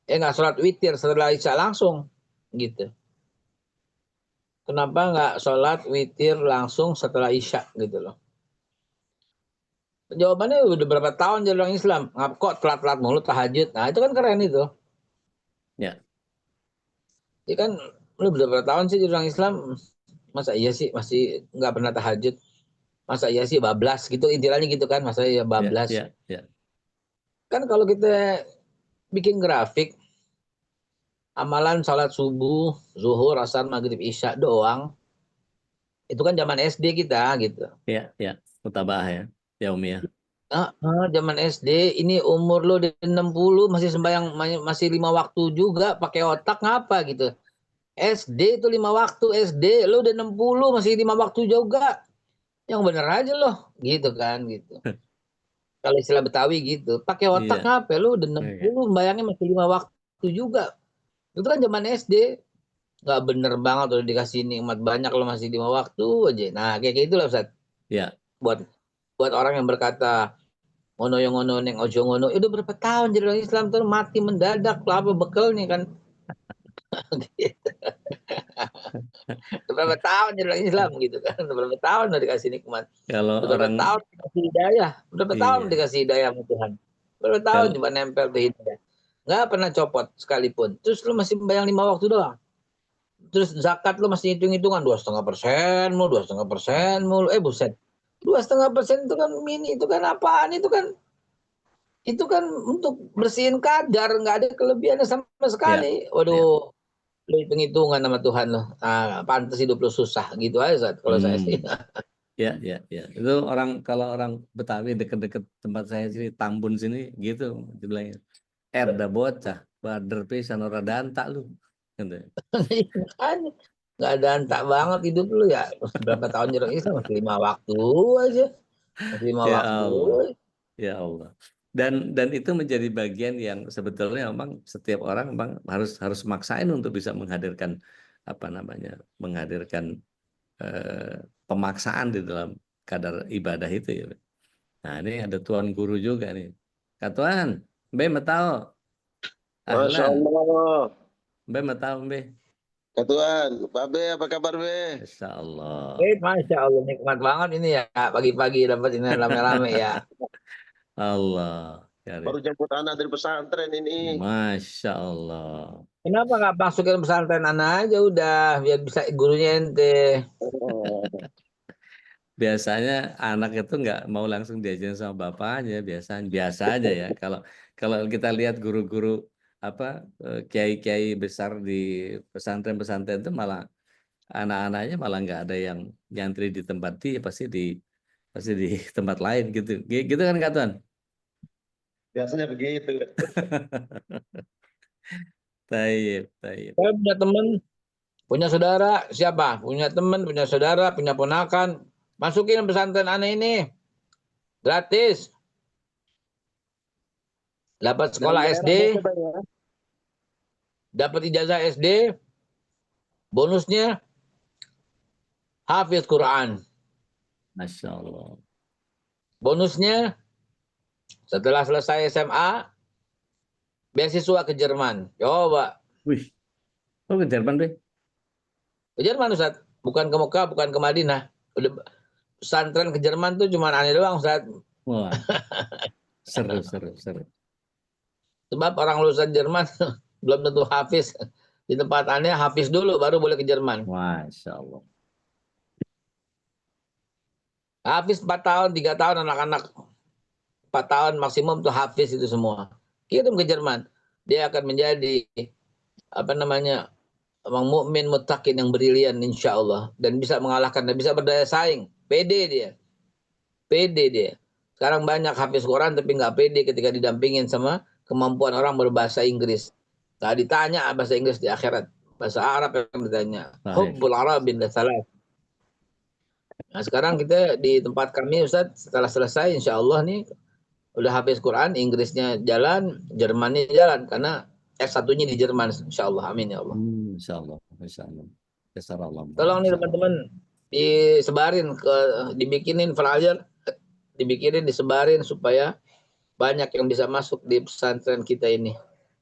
nggak sholat witir setelah isya langsung gitu. Kenapa nggak sholat witir langsung setelah isya gitu loh. Jawabannya udah berapa tahun jadi orang Islam, kok telat-telat mulu tahajud. Nah itu kan keren itu. ya Jadi kan lu udah berapa tahun sih jadi orang Islam, masa iya sih masih nggak pernah tahajud, masa iya sih bablas gitu, intinya gitu kan, masa iya bablas. ya. Kan kalau kita bikin grafik amalan sholat subuh, zuhur, asar, maghrib, isya doang, itu kan zaman SD kita gitu. Ya, mutabah ya Umi ya. Zaman SD, ini umur lo di 60 masih sembahyang, masih 5 waktu juga, pakai otak ngapa gitu. SD itu 5 waktu SD, lo udah 60 masih 5 waktu juga. Yang bener aja loh, gitu kan gitu. Kalau istilah Betawi gitu, pakai otak Iya. ngapa lo udah 60 sembahyangnya masih 5 waktu juga. Itu kan zaman SD. Nggak bener banget udah dikasih nikmat banyak lo masih 5 waktu aja. Nah, kayak itulah Ustaz. Ya. Buat orang yang berkata ngono yang ngono neng ojo ngono, udah berapa tahun jadi orang Islam tuh mati mendadak lah apa bekelnya kan. Berapa tahun jadi orang Islam gitu kan. Berapa tahun udah dikasih nikmat. Kalau Berapa orang tahun dikasih hidayah. Berapa tahun Iya. dikasih hidayah sama Tuhan. Berapa tahun Kalau- cuma nempel tuh hidayah. Nggak pernah copot sekalipun. Terus lu masih bayang 5 waktu doang. Terus zakat lu masih hitung-hitungan 2,5% mulu, 2,5% mulu. Buset. 2,5% itu kan mini, itu kan apaan? Itu kan untuk bersihin kadar, nggak ada kelebihannya sama sekali. Waduh, lu hitung-hitungan sama Tuhan lo. Pantas hidup lu susah gitu aja Zat, kalau saya sih. Ya, ya, ya. Itu kalau orang Betawi deket-deket tempat saya sini, Tambun sini, gitu dibilangnya. Da bocah, bader pisan ora danta lu. Gitu. Kan nggak ada antak banget hidup lu ya. Berapa tahun jarak Islam masih 5 waktu aja. Masih 5 Ya waktu. Allah, ya Allah. Dan itu menjadi bagian yang sebetulnya memang setiap orang memang harus maksain untuk bisa menghadirkan apa namanya, menghadirkan pemaksaan di dalam kadar ibadah itu ya. Nah ini ada tuan guru juga nih. Kak Tuan, Mbe metao. Masya Ahlan, Allah. Mbe metao Mbe. Ketuan, Pak B, apa kabar B? Insya Allah. Masya Allah nikmat banget ini ya pagi-pagi dapat ini rame-rame ya. Allah. Karim. Baru jemput anak dari pesantren ini. Masya Allah. Kenapa nggak masukin pesantren anak aja udah biar bisa gurunya ente. Biasanya anak itu nggak mau langsung diajarin sama bapaknya, biasa aja ya. Kalau kita lihat guru-guru apa kiai-kiai besar di pesantren-pesantren itu malah anak-anaknya malah nggak ada yang nyantri di tempat dia, pasti di tempat lain gitu. Gitu kan Kak Tuan? Biasanya begitu. Taib. Saya punya teman, punya saudara, siapa? Punya teman, punya saudara, punya ponakan. Masukin pesantren aneh ini. Gratis. Dapat sekolah SD, dapat ijazah SD, bonusnya hafiz Quran. Masya Allah. Bonusnya setelah selesai SMA, beasiswa ke Jerman. Coba. Wih, ke Jerman deh. Ke Jerman Ustaz. Bukan ke Mekah, bukan ke Madinah. Udah pesantren ke Jerman tuh cuma aneh doang Ustaz. Wah, seru. Sebab orang lulusan Jerman belum tentu hafiz. Di tempat aneh hafiz dulu baru boleh ke Jerman. Masya Allah. Hafiz 4 tahun, 3 tahun anak-anak 4 tahun maksimum tuh hafiz itu semua. Kirim ke Jerman. Dia akan menjadi apa namanya? Orang mukmin muttaqin yang brilian insya Allah dan bisa mengalahkan dan bisa berdaya saing. Pede dia. Sekarang banyak hafiz Quran tapi nggak pede ketika didampingin sama kemampuan orang berbahasa Inggris. Nggak ditanya bahasa Inggris di akhirat. Bahasa Arab yang ditanya. Hubbul Arabin salat. Nah sekarang kita di tempat kami Ustaz setelah selesai insya Allah nih udah hafiz Quran, Inggrisnya jalan, Jermannya jalan karena S1-nya di Jerman insya Allah. Amin ya Allah. Insya Allah. Tolong nih teman-teman disebarin dibikinin flyer, disebarin supaya banyak yang bisa masuk di pesantren kita ini.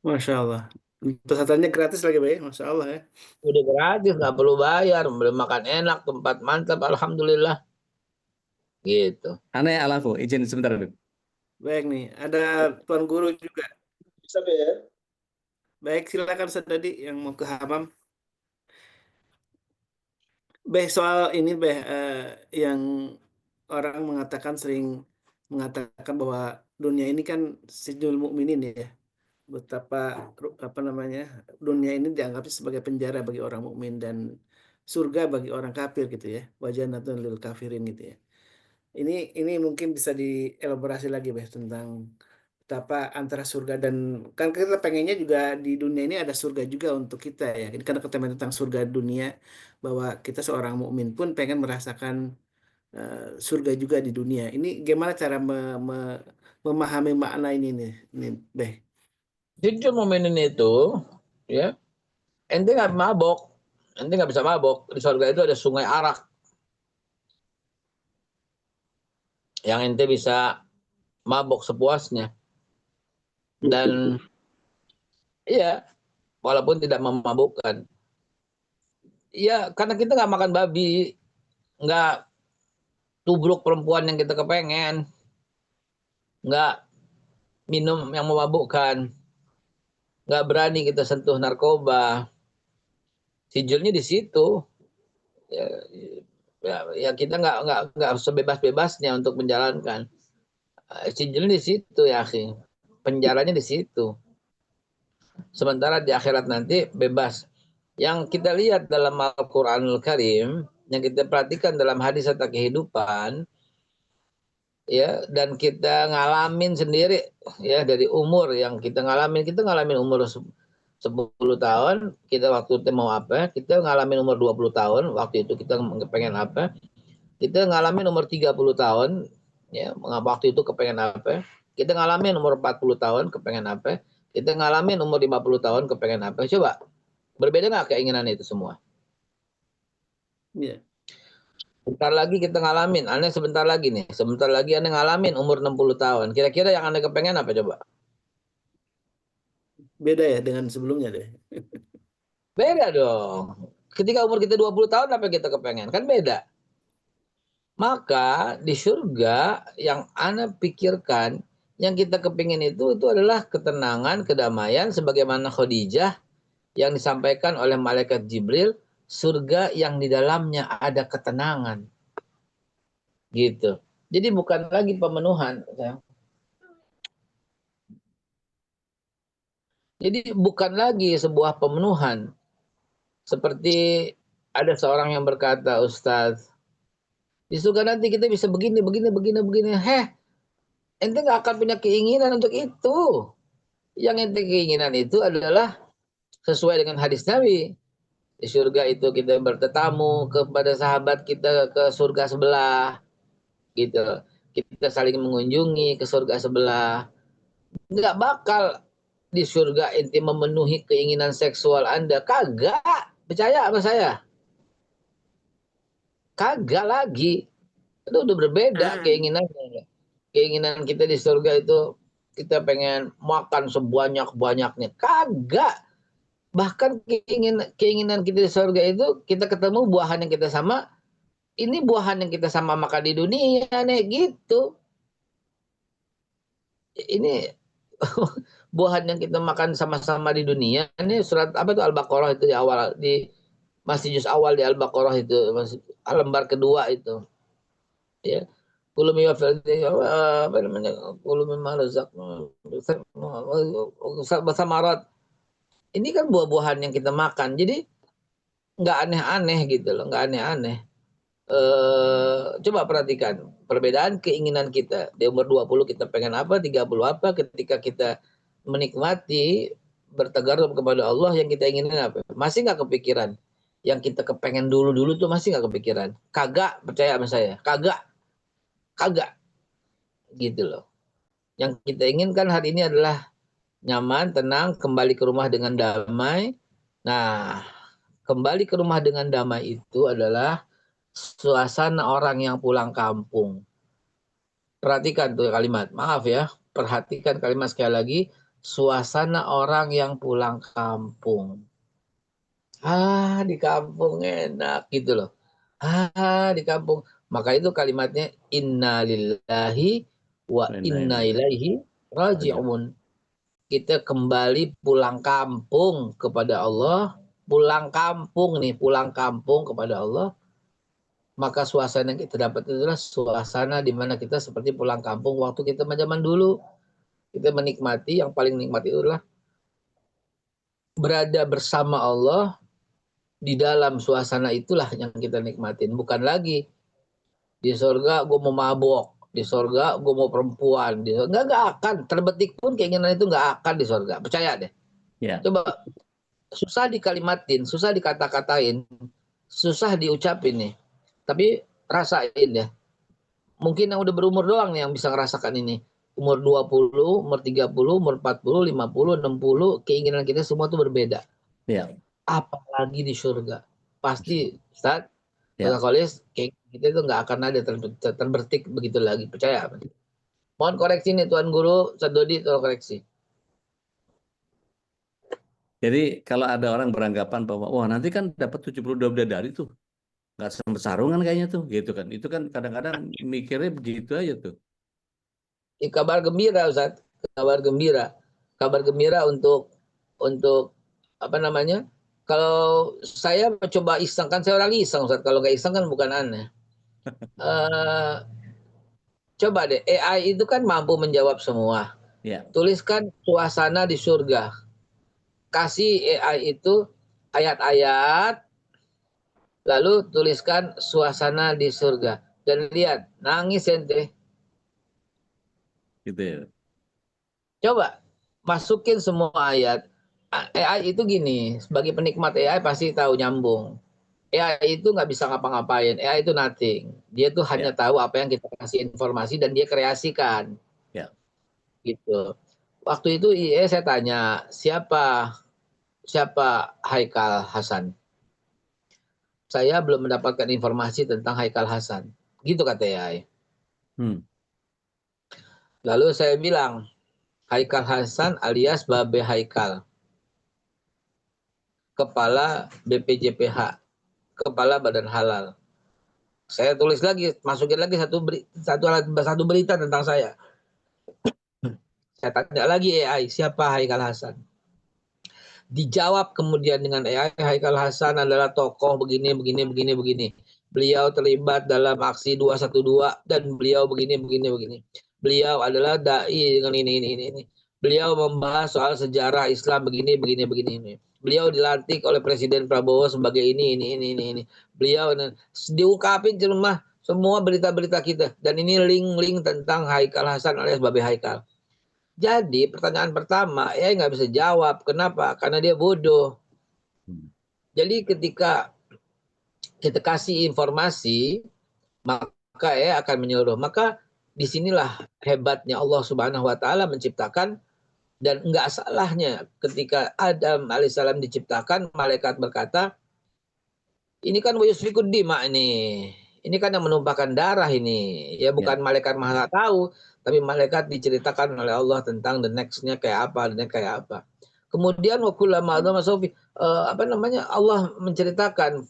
Masya Allah. Pesantrennya gratis lagi, Bay. Masya Allah ya. Udah gratis, nggak perlu bayar, boleh makan enak, tempat mantap, alhamdulillah. Gitu. Aneh alafu, izin sebentar dulu. Baik nih, ada tuan guru juga. Bisa B ya? Baik, silakan Ustaz Dadi yang mau ke Hamam. Beh, soal ini yang orang sering mengatakan bahwa dunia ini kan sijnul mukminin ya. Betapa apa namanya? Dunia ini dianggap sebagai penjara bagi orang mukmin dan surga bagi orang kafir gitu ya. Wa jannatun lil kafirin gitu ya. Ini mungkin bisa dielaborasi lagi Beh tentang betapa antara surga dan kan kita pengennya juga di dunia ini ada surga juga untuk kita ya. Ini karena kita tentang surga dunia bahwa kita seorang mukmin pun pengen merasakan surga juga di dunia. Ini gimana cara memahami makna ini nih, Beh? Sijnul mukminin itu, ya, ente nggak mabok, ente nggak bisa mabok. Di surga itu ada sungai arak yang ente bisa mabok sepuasnya. Dan iya, walaupun tidak memabukkan. Iya, karena kita nggak makan babi, nggak tubruk perempuan yang kita kepengen, nggak minum yang memabukkan, nggak berani kita sentuh narkoba. Sijilnya di situ. Ya kita nggak sebebas-bebasnya untuk menjalankan. Sijilnya di situ ya, akhi. Penjaranya di situ. Sementara di akhirat nanti bebas. Yang kita lihat dalam Al-Quranul Karim, yang kita perhatikan dalam hadis serta kehidupan, ya, dan kita ngalamin sendiri, ya, dari umur yang kita ngalamin umur 10 tahun, kita waktu itu mau apa, kita ngalamin umur 20 tahun, waktu itu kita pengen apa, kita ngalamin umur 30 tahun, ya, waktu itu kepengen apa, kita ngalamin umur 40 tahun, kepengen apa, kita ngalamin umur 50 tahun, kepengen apa, coba, berbeda nggak keinginan itu semua? Iya. Bentar lagi kita ngalamin, Anda sebentar lagi Anda ngalamin umur 60 tahun. Kira-kira yang Anda kepengen apa coba? Beda ya dengan sebelumnya deh. Beda dong. Ketika umur kita 20 tahun apa yang kita kepengen? Kan beda. Maka di surga yang Anda pikirkan, yang kita kepingin itu adalah ketenangan, kedamaian, sebagaimana Khadijah yang disampaikan oleh malaikat Jibril, surga yang di dalamnya ada ketenangan. Gitu. Jadi bukan lagi pemenuhan. Jadi bukan lagi sebuah pemenuhan. Seperti ada seorang yang berkata, Ustadz, di surga nanti kita bisa begini. Ente nggak akan punya keinginan untuk itu. Yang ente keinginan itu adalah sesuai dengan hadis Nabi. Di surga itu kita bertetamu kepada sahabat kita ke surga sebelah. Gitu. Kita saling mengunjungi ke surga sebelah. Nggak bakal di surga ente memenuhi keinginan seksual Anda. Kagak. Percaya sama saya. Kagak lagi. Itu udah berbeda keinginannya. Keinginan kita di surga itu kita pengen makan sebanyak-banyaknya. Kagak. Bahkan keinginan kita di surga itu kita ketemu buahan yang kita sama. Ini buahan yang kita sama makan di dunia nih gitu. Ini buahan yang kita makan sama-sama di dunia. Ini surat apa itu Al-Baqarah itu di awal, di masih juz awal di Al-Baqarah itu, masih lembar kedua itu. Ya. Kullu mimma apa namanya? Kullu mimma razaqna ini kan buah-buahan yang kita makan. Jadi nggak aneh-aneh gitu loh, nggak aneh-aneh. Coba perhatikan perbedaan keinginan kita. Di umur 20 kita pengen apa, 30 apa, ketika kita menikmati bertagarub kepada Allah yang kita inginkan apa? Masih nggak kepikiran? Yang kita kepengen dulu-dulu tuh masih nggak kepikiran? Kagak, percaya sama saya. Kagak. Gitu loh. Yang kita inginkan hari ini adalah nyaman, tenang, kembali ke rumah dengan damai. Nah, kembali ke rumah dengan damai itu adalah suasana orang yang pulang kampung. Perhatikan tuh kalimat, maaf ya, perhatikan kalimat sekali lagi, suasana orang yang pulang kampung. Di kampung enak gitu loh. Di kampung. Maka itu kalimatnya inna lillahi wa inna ilaihi raji'un. Kita kembali pulang kampung kepada Allah, pulang kampung kepada Allah, maka suasana yang kita dapat itu adalah suasana di mana kita seperti pulang kampung waktu kita zaman dulu. Kita menikmati, yang paling nikmat itu adalah berada bersama Allah di dalam suasana itulah yang kita nikmatin. Bukan lagi di surga gue mau mabok, di surga gue mau perempuan, di surga nggak akan terbetik pun keinginan itu nggak akan di surga. Percaya deh. Ya. Coba susah dikalimatin, susah dikata-katain, susah diucapin nih. Tapi rasain ya. Mungkin yang udah berumur doang nih yang bisa ngerasakan ini. Umur 20, umur 30, umur 40, 50, 60, keinginan kita semua tuh berbeda. Ya. Apalagi di surga. Pasti, Ustaz, Ya. Kolis, keinginan kita itu nggak akan ada terbertik begitu lagi. Percaya? Mohon koreksi nih Tuan Guru, Ustaz Dodi, tolong koreksi. Jadi kalau ada orang beranggapan bahwa wah nanti kan dapat 72 bidadari tuh. Nggak sempet sarungan kayaknya tuh gitu kan. Itu kan kadang-kadang mikirnya begitu aja tuh. Kabar gembira Ustaz, kabar gembira. Kabar gembira untuk apa namanya? Kalau saya coba iseng, kan saya orang iseng Ustaz. Kalau nggak iseng kan bukan aneh. Coba deh, AI itu kan mampu menjawab semua. Ya. Tuliskan suasana di surga. Kasih AI itu ayat-ayat, Lalu tuliskan suasana di surga. Dan lihat, nangis ente. Gitu ya. Coba masukin semua ayat. AI itu gini, sebagai penikmat AI pasti tahu nyambung. AI itu nggak bisa ngapa-ngapain. AI itu nothing. Dia tuh hanya tahu apa yang kita kasih informasi dan dia kreasikan. Ya. Gitu. Waktu itu saya tanya, siapa Haikal Hasan? Saya belum mendapatkan informasi tentang Haikal Hasan. Gitu kata AI. Lalu saya bilang, Haikal Hasan alias Babe Haikal, Kepala BPJPH, Kepala Badan Halal. Saya tulis lagi, masukin lagi satu berita tentang saya. Saya tanya lagi AI, siapa Haikal Hasan? Dijawab kemudian dengan AI, Haikal Hasan adalah tokoh begini. Beliau terlibat dalam aksi 212 dan beliau begini. Beliau adalah dai dengan ini. Beliau membahas soal sejarah Islam begini. Beliau dilantik oleh Presiden Prabowo sebagai ini. Beliau diungkapin cuma semua berita-berita kita dan ini link tentang Haikal Hasan alias Babe Haikal. Jadi pertanyaan pertama, ya nggak bisa jawab. Kenapa? Karena dia bodoh. Jadi ketika kita kasih informasi, maka ya akan menyeluruh. Maka disinilah hebatnya Allah Subhanahu Wa Taala menciptakan dan nggak salahnya ketika Adam alaihissalam diciptakan, malaikat berkata, ini kan wayusfikud dima ini kan yang menumpahkan darah ini. Ya bukan malaikat maha tahu, tapi malaikat diceritakan oleh Allah tentang the next-nya kayak apa. Kemudian Allah menceritakan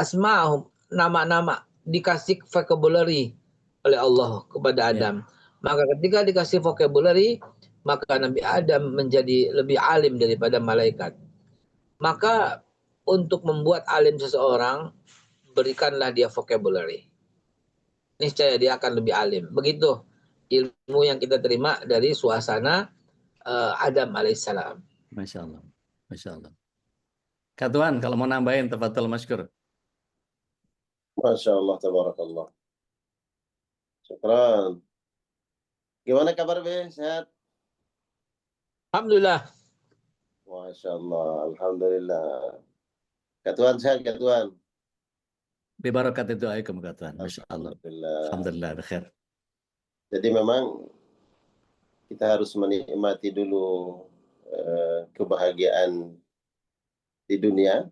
asma'ahum, nama-nama, dikasih vocabulary oleh Allah kepada Adam. Maka ketika dikasih vocabulary, maka Nabi Adam menjadi lebih alim daripada malaikat. Maka untuk membuat alim seseorang, berikanlah dia vocabulary. Niscaya dia akan lebih alim. Begitu ilmu yang kita terima dari suasana Adam alaihissalam. Masya Allah. Masya Allah. Kak Tuan, kalau mau nambahin, tafadhol masykur. Masya Allah, tabarakallah. Syukran. Gimana kabar, Be? Sehat? Alhamdulillah. Masya Allah, alhamdulillah. Kak Tuan sehat, Kak Tuan. Bibarakat itu aikum, Kak Tuan. Masya Allah. Alhamdulillah. Alhamdulillah, bekhair. Jadi memang kita harus menikmati dulu kebahagiaan di dunia.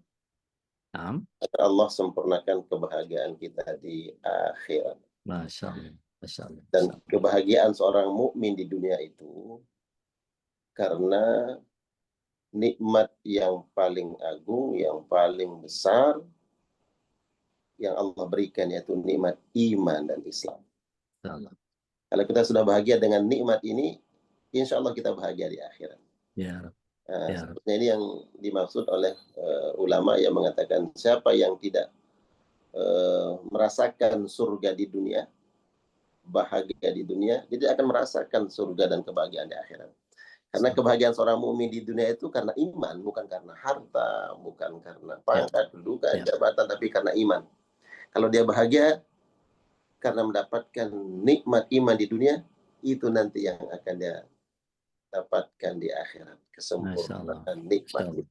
Agar Allah sempurnakan kebahagiaan kita di akhirat. Masya Allah. Masya Allah. Dan kebahagiaan seorang mukmin di dunia itu karena nikmat yang paling agung, yang paling besar yang Allah berikan, yaitu nikmat iman dan Islam. Kalau kita sudah bahagia dengan nikmat ini, insya Allah kita bahagia di akhirat. Ya. Sebenarnya ini yang dimaksud oleh ulama yang mengatakan siapa yang tidak merasakan surga di dunia, bahagia di dunia, jadi akan merasakan surga dan kebahagiaan di akhirat. Karena kebahagiaan seorang mukmin di dunia itu karena iman, bukan karena harta, bukan karena pangkat, kedudukan, jabatan, tapi karena iman. Kalau dia bahagia karena mendapatkan nikmat iman di dunia, itu nanti yang akan dia dapatkan di akhirat, kesempurnaan nikmat.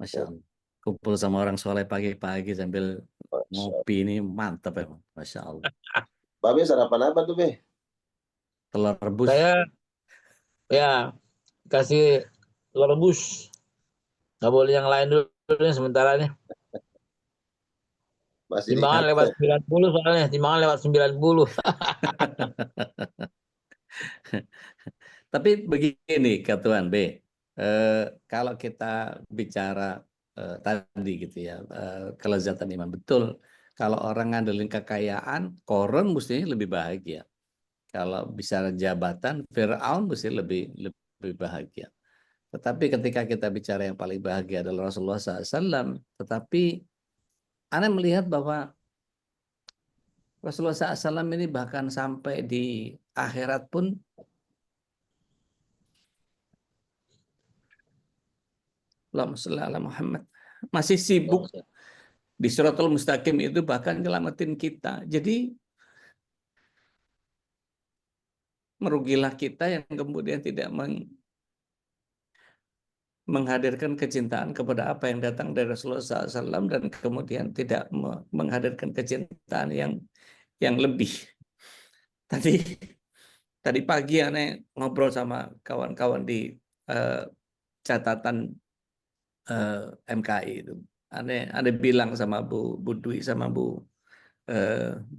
Masya Allah. Kumpul sama orang soleh pagi-pagi sambil ngopi ini mantap ya, Masya Allah. Babe sarapan apa tuh, Be? Telur rebus. Saya kasih telur rebus. Nggak boleh yang lain dulu nih sementara nih. Timbangan lewat 90 soalnya, timbangan lewat 90. Tapi begini, Kak Tuan B, kalau kita bicara tadi gitu ya, kelezatan iman, betul. Kalau orang ngandelin kekayaan, Korun mestinya lebih bahagia. Kalau bicara jabatan, Fir'aun mesti lebih bahagia. Tetapi ketika kita bicara yang paling bahagia adalah Rasulullah SAW, tetapi Anda melihat bahwa Rasulullah SAW ini bahkan sampai di akhirat pun Allahumma sholli ala Muhammad masih sibuk Di Shiratal Mustaqim itu bahkan nyelamatin kita. Jadi merugilah kita yang kemudian tidak menghadirkan kecintaan kepada apa yang datang dari Rasulullah SAW dan kemudian tidak menghadirkan kecintaan yang lebih. Tadi pagi aneh ngobrol sama kawan-kawan di catatan MKI itu. Aneh bilang sama Bu Dwi sama Bu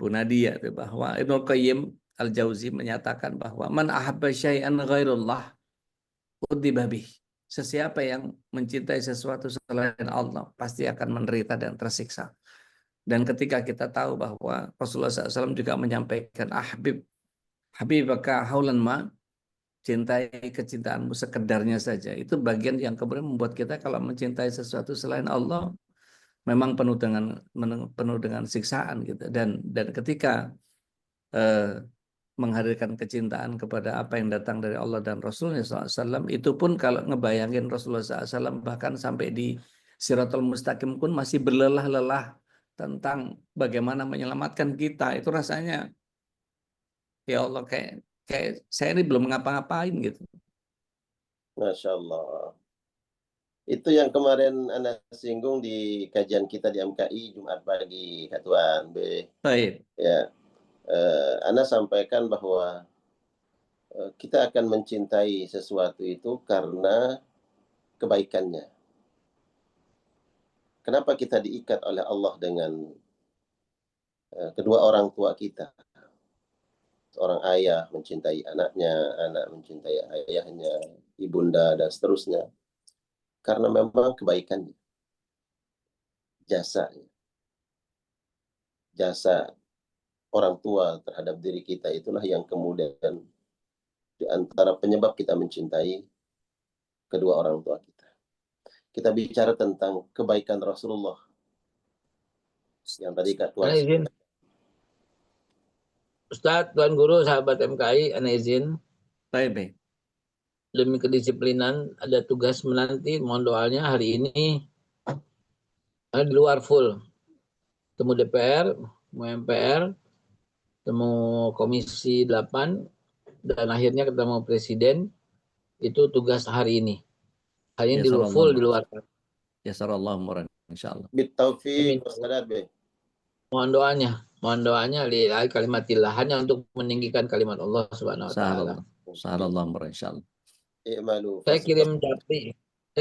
Nadia itu bahwa Ibnu Qayyim Al-Jauzi menyatakan bahwa man ahabba syai'an ghairullah udiba bih. Sesiapa yang mencintai sesuatu selain Allah pasti akan menderita dan tersiksa. Dan ketika kita tahu bahwa Rasulullah SAW juga menyampaikan habibaka haulan ma, cintai kecintaanmu sekedarnya saja. Itu bagian yang kemudian membuat kita kalau mencintai sesuatu selain Allah memang penuh dengan siksaan gitu. Dan ketika menghadirkan kecintaan kepada apa yang datang dari Allah dan Rasulnya SAW, itu pun kalau ngebayangin Rasulullah SAW bahkan sampai di Shiratal Mustaqim pun masih berlelah-lelah tentang bagaimana menyelamatkan kita, itu rasanya ya Allah kayak saya ini belum ngapa-ngapain gitu. Masya Allah. Itu yang kemarin Anda singgung di kajian kita di MKI Jumat pagi, Kak Tuan B. Baik. Ya, Anda sampaikan bahwa kita akan mencintai sesuatu itu karena kebaikannya. Kenapa kita diikat oleh Allah dengan kedua orang tua kita? Seorang ayah mencintai anaknya, anak mencintai ayahnya, ibunda, dan seterusnya. Karena memang kebaikannya. Jasanya. Jasa orang tua terhadap diri kita itulah yang kemudian di antara penyebab kita mencintai kedua orang tua kita. Kita bicara tentang kebaikan Rasulullah. Yang tadi Kak Tuan izin. Ustadz, Tuan Guru, sahabat MKI, ana izin. Baik. Demi kedisiplinan, ada tugas menanti, mohon doanya hari ini di luar full. Temu DPR, temu MPR, temu Komisi 8, dan akhirnya ketemu Presiden. Itu tugas hari ini. Hari ini full di luar. Ya sarallahu muran, insyaallah. Bitaufiq wassalat be. Mohon doanya li kalimatillah, hanya untuk meninggikan kalimat Allah Subhanahu wa taala. Sarallahu muran, insyaallah. Saya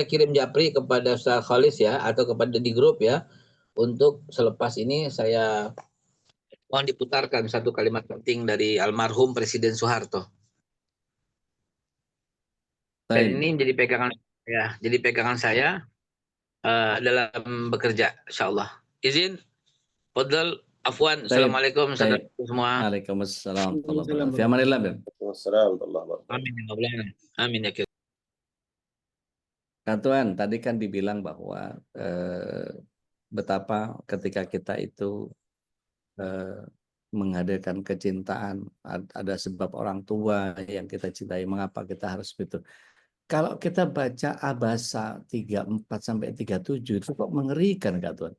kirim japri kepada Ustaz Khalis ya, atau kepada di grup ya, untuk selepas ini saya mohon diputarkan satu kalimat penting dari almarhum Presiden Soeharto. Dan ini menjadi pegangan saya dalam bekerja, insyaallah. Izin, fadhal, afwan, assalamualaikum semua. Waalaikumsalam warahmatullahi wabarakatuh. Fi amanillah. Amin ya. Kak Tuan, tadi kan dibilang bahwa betapa ketika kita itu menghadirkan kecintaan, ada sebab orang tua yang kita cintai, mengapa kita harus begitu. Kalau kita baca Abasa 34-37 itu kok mengerikan Kak Tuan.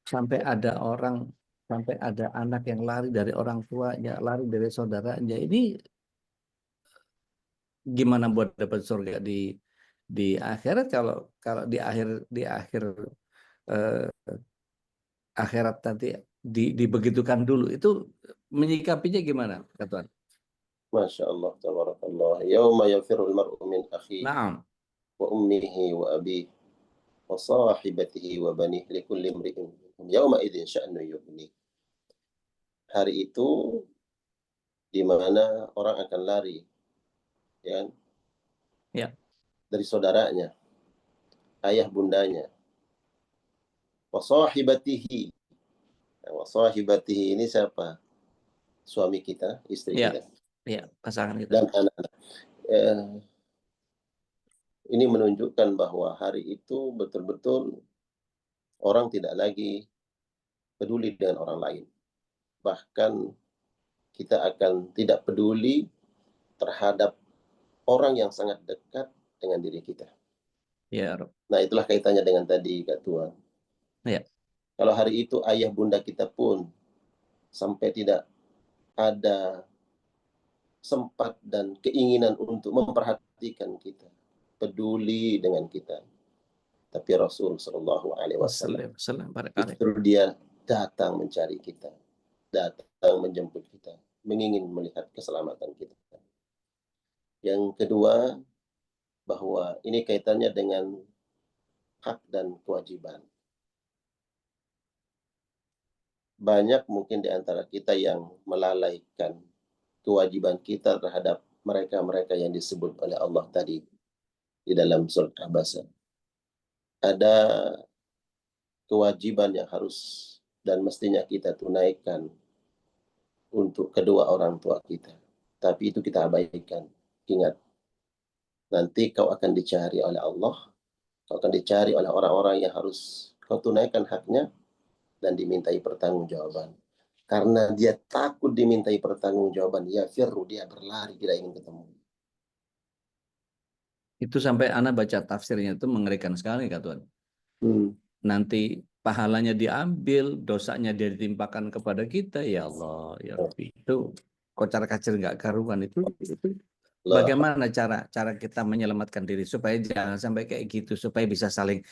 Sampai ada anak yang lari dari orang tuanya, lari dari saudaranya. Ini gimana buat dapat surga di akhirat kalau di akhir akhirat nanti dibegitukan dulu, itu menyikapinya gimana Kak Tuan? Masya Allah, tabarakallah. Yawma yafirul mar'u min akhihi wa ummihi wa abihi wa sahibatihi wa banihi likulli imri'in yawma idzin sya'nu yughni. Hari itu di mana orang akan lari ya, dari saudaranya, ayah bundanya. Wa sahibatihi. Wa sahibatihi ini siapa? Suami kita, istri kita. Iya, pasangan kita. Dan anak-anak. Ini menunjukkan bahwa hari itu betul-betul orang tidak lagi peduli dengan orang lain. Bahkan kita akan tidak peduli terhadap orang yang sangat dekat dengan diri kita. Ya, Rob. Nah, itulah kaitannya dengan tadi Kak Tuan. Ya. Kalau hari itu ayah bunda kita pun sampai tidak ada sempat dan keinginan untuk memperhatikan kita, peduli dengan kita, tapi Rasul Shallallahu Alaihi Wasallam justru dia datang mencari kita, datang menjemput kita, mengingin melihat keselamatan kita. Yang kedua, bahwa ini kaitannya dengan hak dan kewajiban. Banyak mungkin di antara kita yang melalaikan kewajiban kita terhadap mereka-mereka yang disebut oleh Allah tadi di dalam surat Abasa. Ada kewajiban yang harus dan mestinya kita tunaikan untuk kedua orang tua kita. Tapi itu kita abaikan. Ingat, nanti kau akan dicari oleh Allah, kau akan dicari oleh orang-orang yang harus kau tunaikan haknya dan dimintai pertanggungjawaban. Karena dia takut dimintai pertanggungjawaban, ya firru, dia berlari, tidak ingin ketemu. Itu sampai anak baca tafsirnya itu mengerikan sekali, Kak Tuhan. Nanti pahalanya diambil, dosanya dia ditimpakan kepada kita, ya Allah, ya Rabbi. Itu kocar-kacir nggak karuan itu. Bagaimana cara kita menyelamatkan diri supaya jangan sampai kayak gitu, supaya bisa saling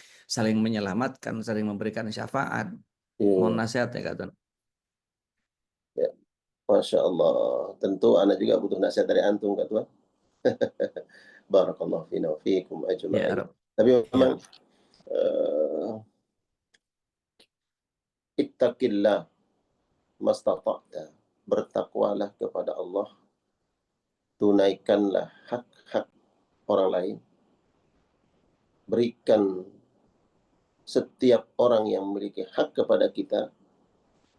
menyelamatkan, saling memberikan syafaat. Mohon nasihatnya, Kak Tuhan. Ya, Masya Allah. Tentu anak juga butuh nasihat dari antum, Kak Tuhan. Barakallahu fina wa fiikum ajma'in. Tapi memang ittaqillah mastata'ta, bertakwalah kepada Allah, tunaikanlah hak-hak orang lain, berikan setiap orang yang memiliki hak kepada kita,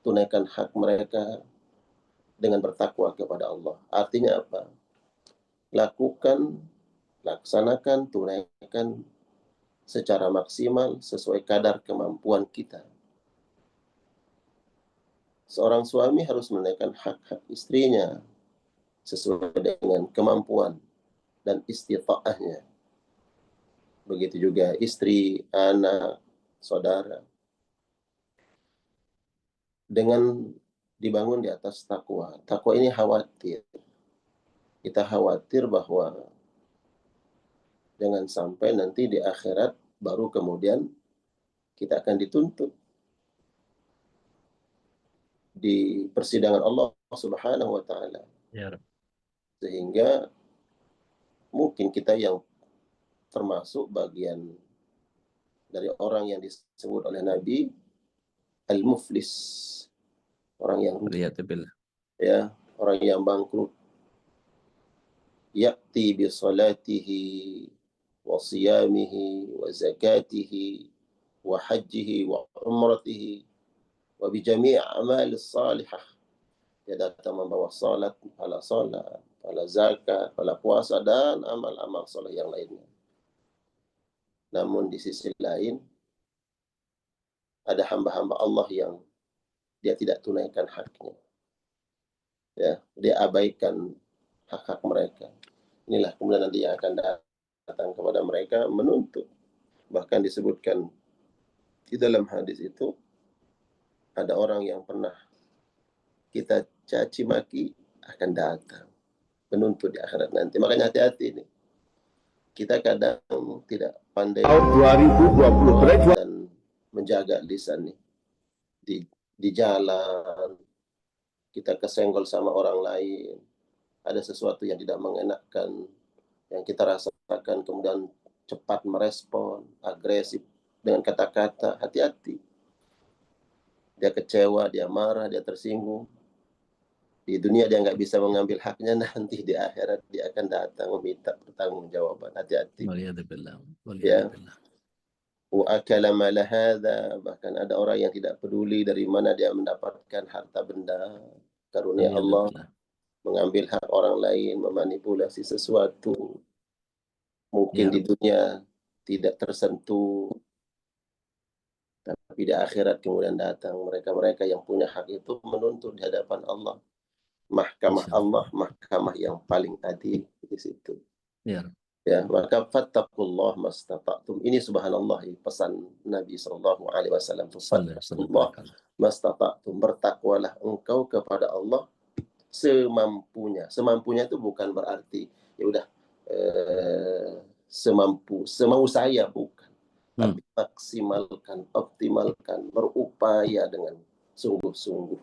tunaikan hak mereka dengan bertakwa kepada Allah. Artinya apa? Lakukan, laksanakan, tunaikan secara maksimal sesuai kadar kemampuan kita. Seorang suami harus menunaikan hak-hak istrinya sesuai dengan kemampuan dan istita'ahnya. Begitu juga istri, anak, saudara. Dengan dibangun di atas takwa. Takwa ini khawatir. Kita khawatir bahwa jangan sampai nanti di akhirat baru kemudian kita akan dituntut di persidangan Allah Subhanahu wa taala. Ya. Sehingga mungkin kita yang termasuk bagian dari orang yang disebut oleh Nabi al-muflis, orang yang ya, orang yang bangkrut. Ya'ti bi salatihi wa siyamihi wa zakatihi wa hajjihi wa umratihi wa bi jami' a'mal salihah. Dia datang membawa salat, pahala zakat, pahala puasa dan amal-amal saleh yang lainnya. Namun di sisi lain ada hamba-hamba Allah yang dia tidak tunaikan haknya. Ya, dia abaikan hak-hak mereka. Inilah kemudian nanti yang akan datang kepada mereka menuntut. Bahkan disebutkan di dalam hadis itu ada orang yang pernah kita caci maki akan datang menuntut di akhirat nanti. Makanya hati-hati ini. Kita kadang tidak pandai 2020 dan menjaga lisan nih. Di jalan kita kesenggol sama orang lain, ada sesuatu yang tidak mengenakan yang kita rasakan, kemudian cepat merespon, agresif dengan kata-kata. Hati-hati. Dia kecewa, dia marah, dia tersinggung. Di dunia dia nggak bisa mengambil haknya, nanti di akhirat dia akan datang meminta pertanggungjawaban. Hati-hati. Ya. Wa akala mala hadza, bahkan ada orang yang tidak peduli dari mana dia mendapatkan harta benda, karunia Allah, mengambil hak orang lain, memanipulasi sesuatu. Mungkin di dunia tidak tersentuh, tapi di akhirat kemudian datang mereka-mereka yang punya hak itu menuntut di hadapan Allah. Mahkamah Allah, mahkamah yang paling adil di situ. Ya. Ya, maka fattaqullah mastata'tum. Ini subhanallah pesan Nabi sallallahu alaihi wasallam. Fattaqullah mastata'tum. Bertakwalah engkau kepada Allah semampunya. Semampunya itu bukan berarti ya udah semau saya, bukan. Tapi maksimalkan, optimalkan, berupaya dengan sungguh-sungguh.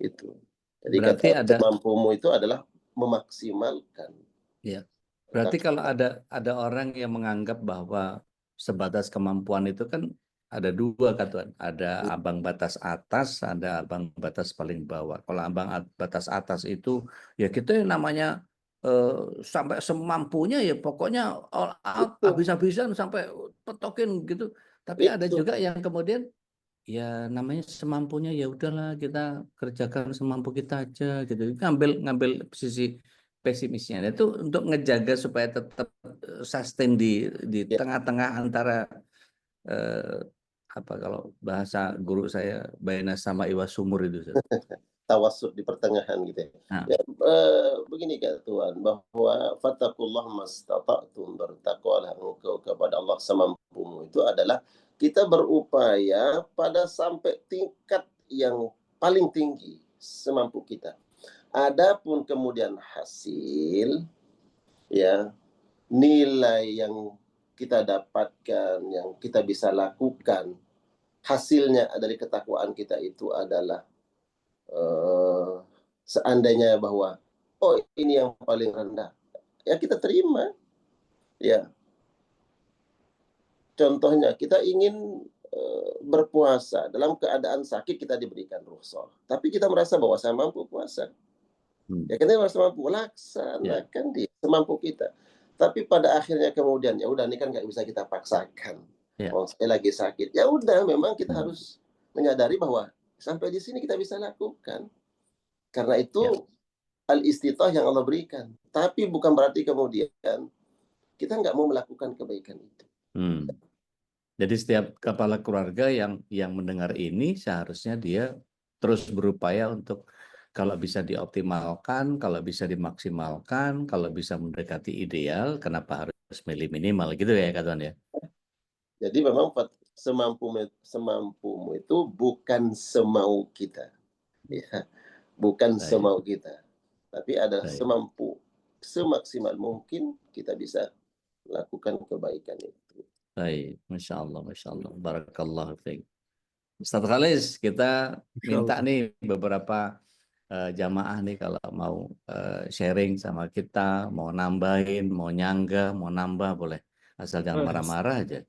Itu. Jadi berarti kata semampumu itu adalah memaksimalkan. Ya. Berarti kalau ada orang yang menganggap bahwa sebatas kemampuan itu kan ada dua kan Tuhan. Ada ambang batas atas, ada ambang batas paling bawah. Kalau ambang batas atas itu ya kita yang namanya sampai semampunya ya pokoknya all out, habis-habisan sampai petokin gitu. Tapi ada juga yang kemudian ya namanya semampunya, ya udahlah kita kerjakan semampu kita aja gitu. Ngambil sisi pesimisnya. Itu untuk ngejaga supaya tetap sustain di tengah-tengah antara apa kalau bahasa guru saya baina sama iwa sumur itu. Tawassut di pertengahan gitu ya. Ya, begini kan Tuhan, bahwa fattaqullah mastata'tum, bertakwalah engkau kepada Allah semampumu, itu adalah kita berupaya pada sampai tingkat yang paling tinggi semampu kita. Adapun kemudian hasil, ya, nilai yang kita dapatkan, yang kita bisa lakukan, hasilnya dari ketakwaan kita itu adalah seandainya bahwa ini yang paling rendah, ya kita terima. Ya, contohnya kita ingin berpuasa, dalam keadaan sakit kita diberikan rukhsah, tapi kita merasa bahwa saya mampu puasa. Ya kita merasa mampu, laksanakan di semampu kita. Tapi pada akhirnya kemudian ya udah, ini kan nggak bisa kita paksakan. Saya lagi sakit, ya udah, memang kita harus menyadari bahwa sampai di sini kita bisa lakukan. Karena itu al-istitah yang Allah berikan. Tapi bukan berarti kemudian kita nggak mau melakukan kebaikan itu. Jadi setiap kepala keluarga yang mendengar ini seharusnya dia terus berupaya untuk kalau bisa dioptimalkan, kalau bisa dimaksimalkan, kalau bisa mendekati ideal, kenapa harus milih minimal gitu ya Kak Tuan ya? Jadi memang semampumu itu bukan semau kita. Ya, bukan semau kita. Tapi ada semampu, semaksimal mungkin kita bisa lakukan kebaikan itu. Baik, Masya Allah, Barakallahu fiik. Ustaz Khalis, kita minta nih beberapa jamaah nih kalau mau sharing sama kita, mau nambahin, mau nyanggah, mau nambah boleh. Asal jangan marah-marah aja.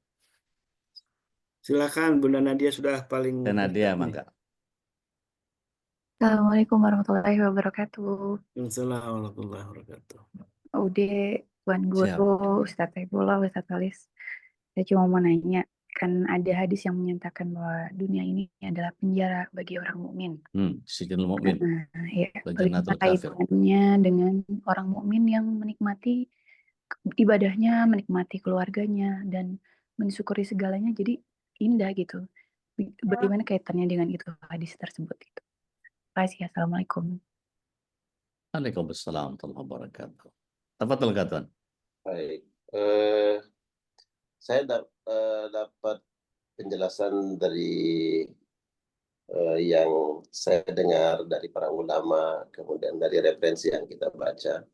Silakan Bunda Nadia, sudah paling Dan Nadia, mangga. Assalamualaikum warahmatullahi wabarakatuh. Assalamualaikum warahmatullahi wabarakatuh. Udah, Tuan Guru, Ustadz Saifullah, Ustadz Khalis. Saya cuma mau nanya, kan ada hadis yang menyatakan bahwa dunia ini adalah penjara bagi orang mukmin. Sijnul mukmin. Ya, bagaimana kaitannya dengan orang mukmin yang menikmati ibadahnya, menikmati keluarganya, dan mensyukuri segalanya, jadi indah gitu. Bagaimana kaitannya dengan itu hadis tersebut? Gitu. Terima kasih. Assalamualaikum. Waalaikumsalam warahmatullahi wabarakatuh. Tafadhol Kak Tuan. Baik. Saya dapat penjelasan dari yang saya dengar dari para ulama, kemudian dari referensi yang kita baca.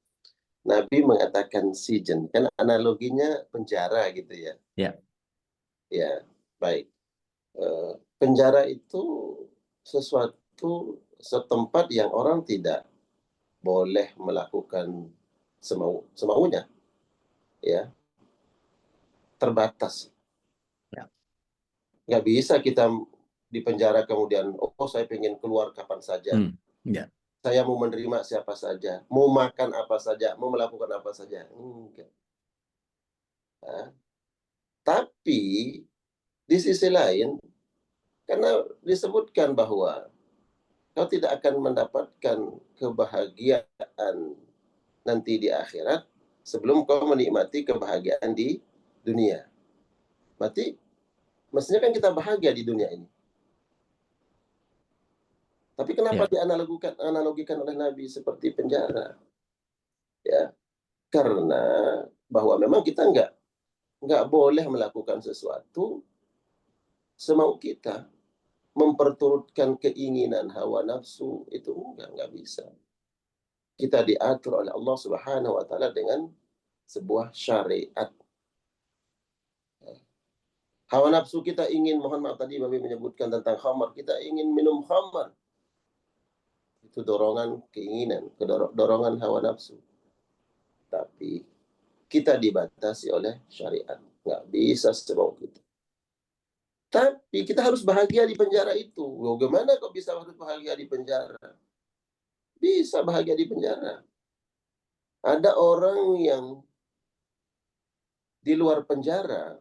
Nabi mengatakan sijen, kan analoginya penjara gitu ya. Ya, baik. Penjara itu sesuatu setempat yang orang tidak boleh melakukan semaunya, ya, terbatas. Nggak bisa kita di penjara kemudian saya pengen keluar kapan saja, saya mau menerima siapa saja, mau makan apa saja, mau melakukan apa saja, enggak. Tapi di sisi lain, karena disebutkan bahwa kau tidak akan mendapatkan kebahagiaan nanti di akhirat sebelum kau menikmati kebahagiaan di dunia. Berarti mestinya kan kita bahagia di dunia ini. Tapi kenapa dianalogikan oleh Nabi seperti penjara? Ya, karena bahwa memang kita nggak boleh melakukan sesuatu semau kita, memperturutkan keinginan hawa nafsu, itu nggak bisa. Kita diatur oleh Allah Subhanahu wa taala dengan sebuah syariat. Hawa nafsu kita ingin, mohon maaf tadi Babi menyebutkan tentang khamar, kita ingin minum khamar. Itu dorongan keinginan, dorongan hawa nafsu. Tapi kita dibatasi oleh syariat. Nggak bisa semau kita. Tapi kita harus bahagia di penjara itu. Bagaimana kok bisa harus bahagia di penjara? Bisa bahagia di penjara. Ada orang yang di luar penjara,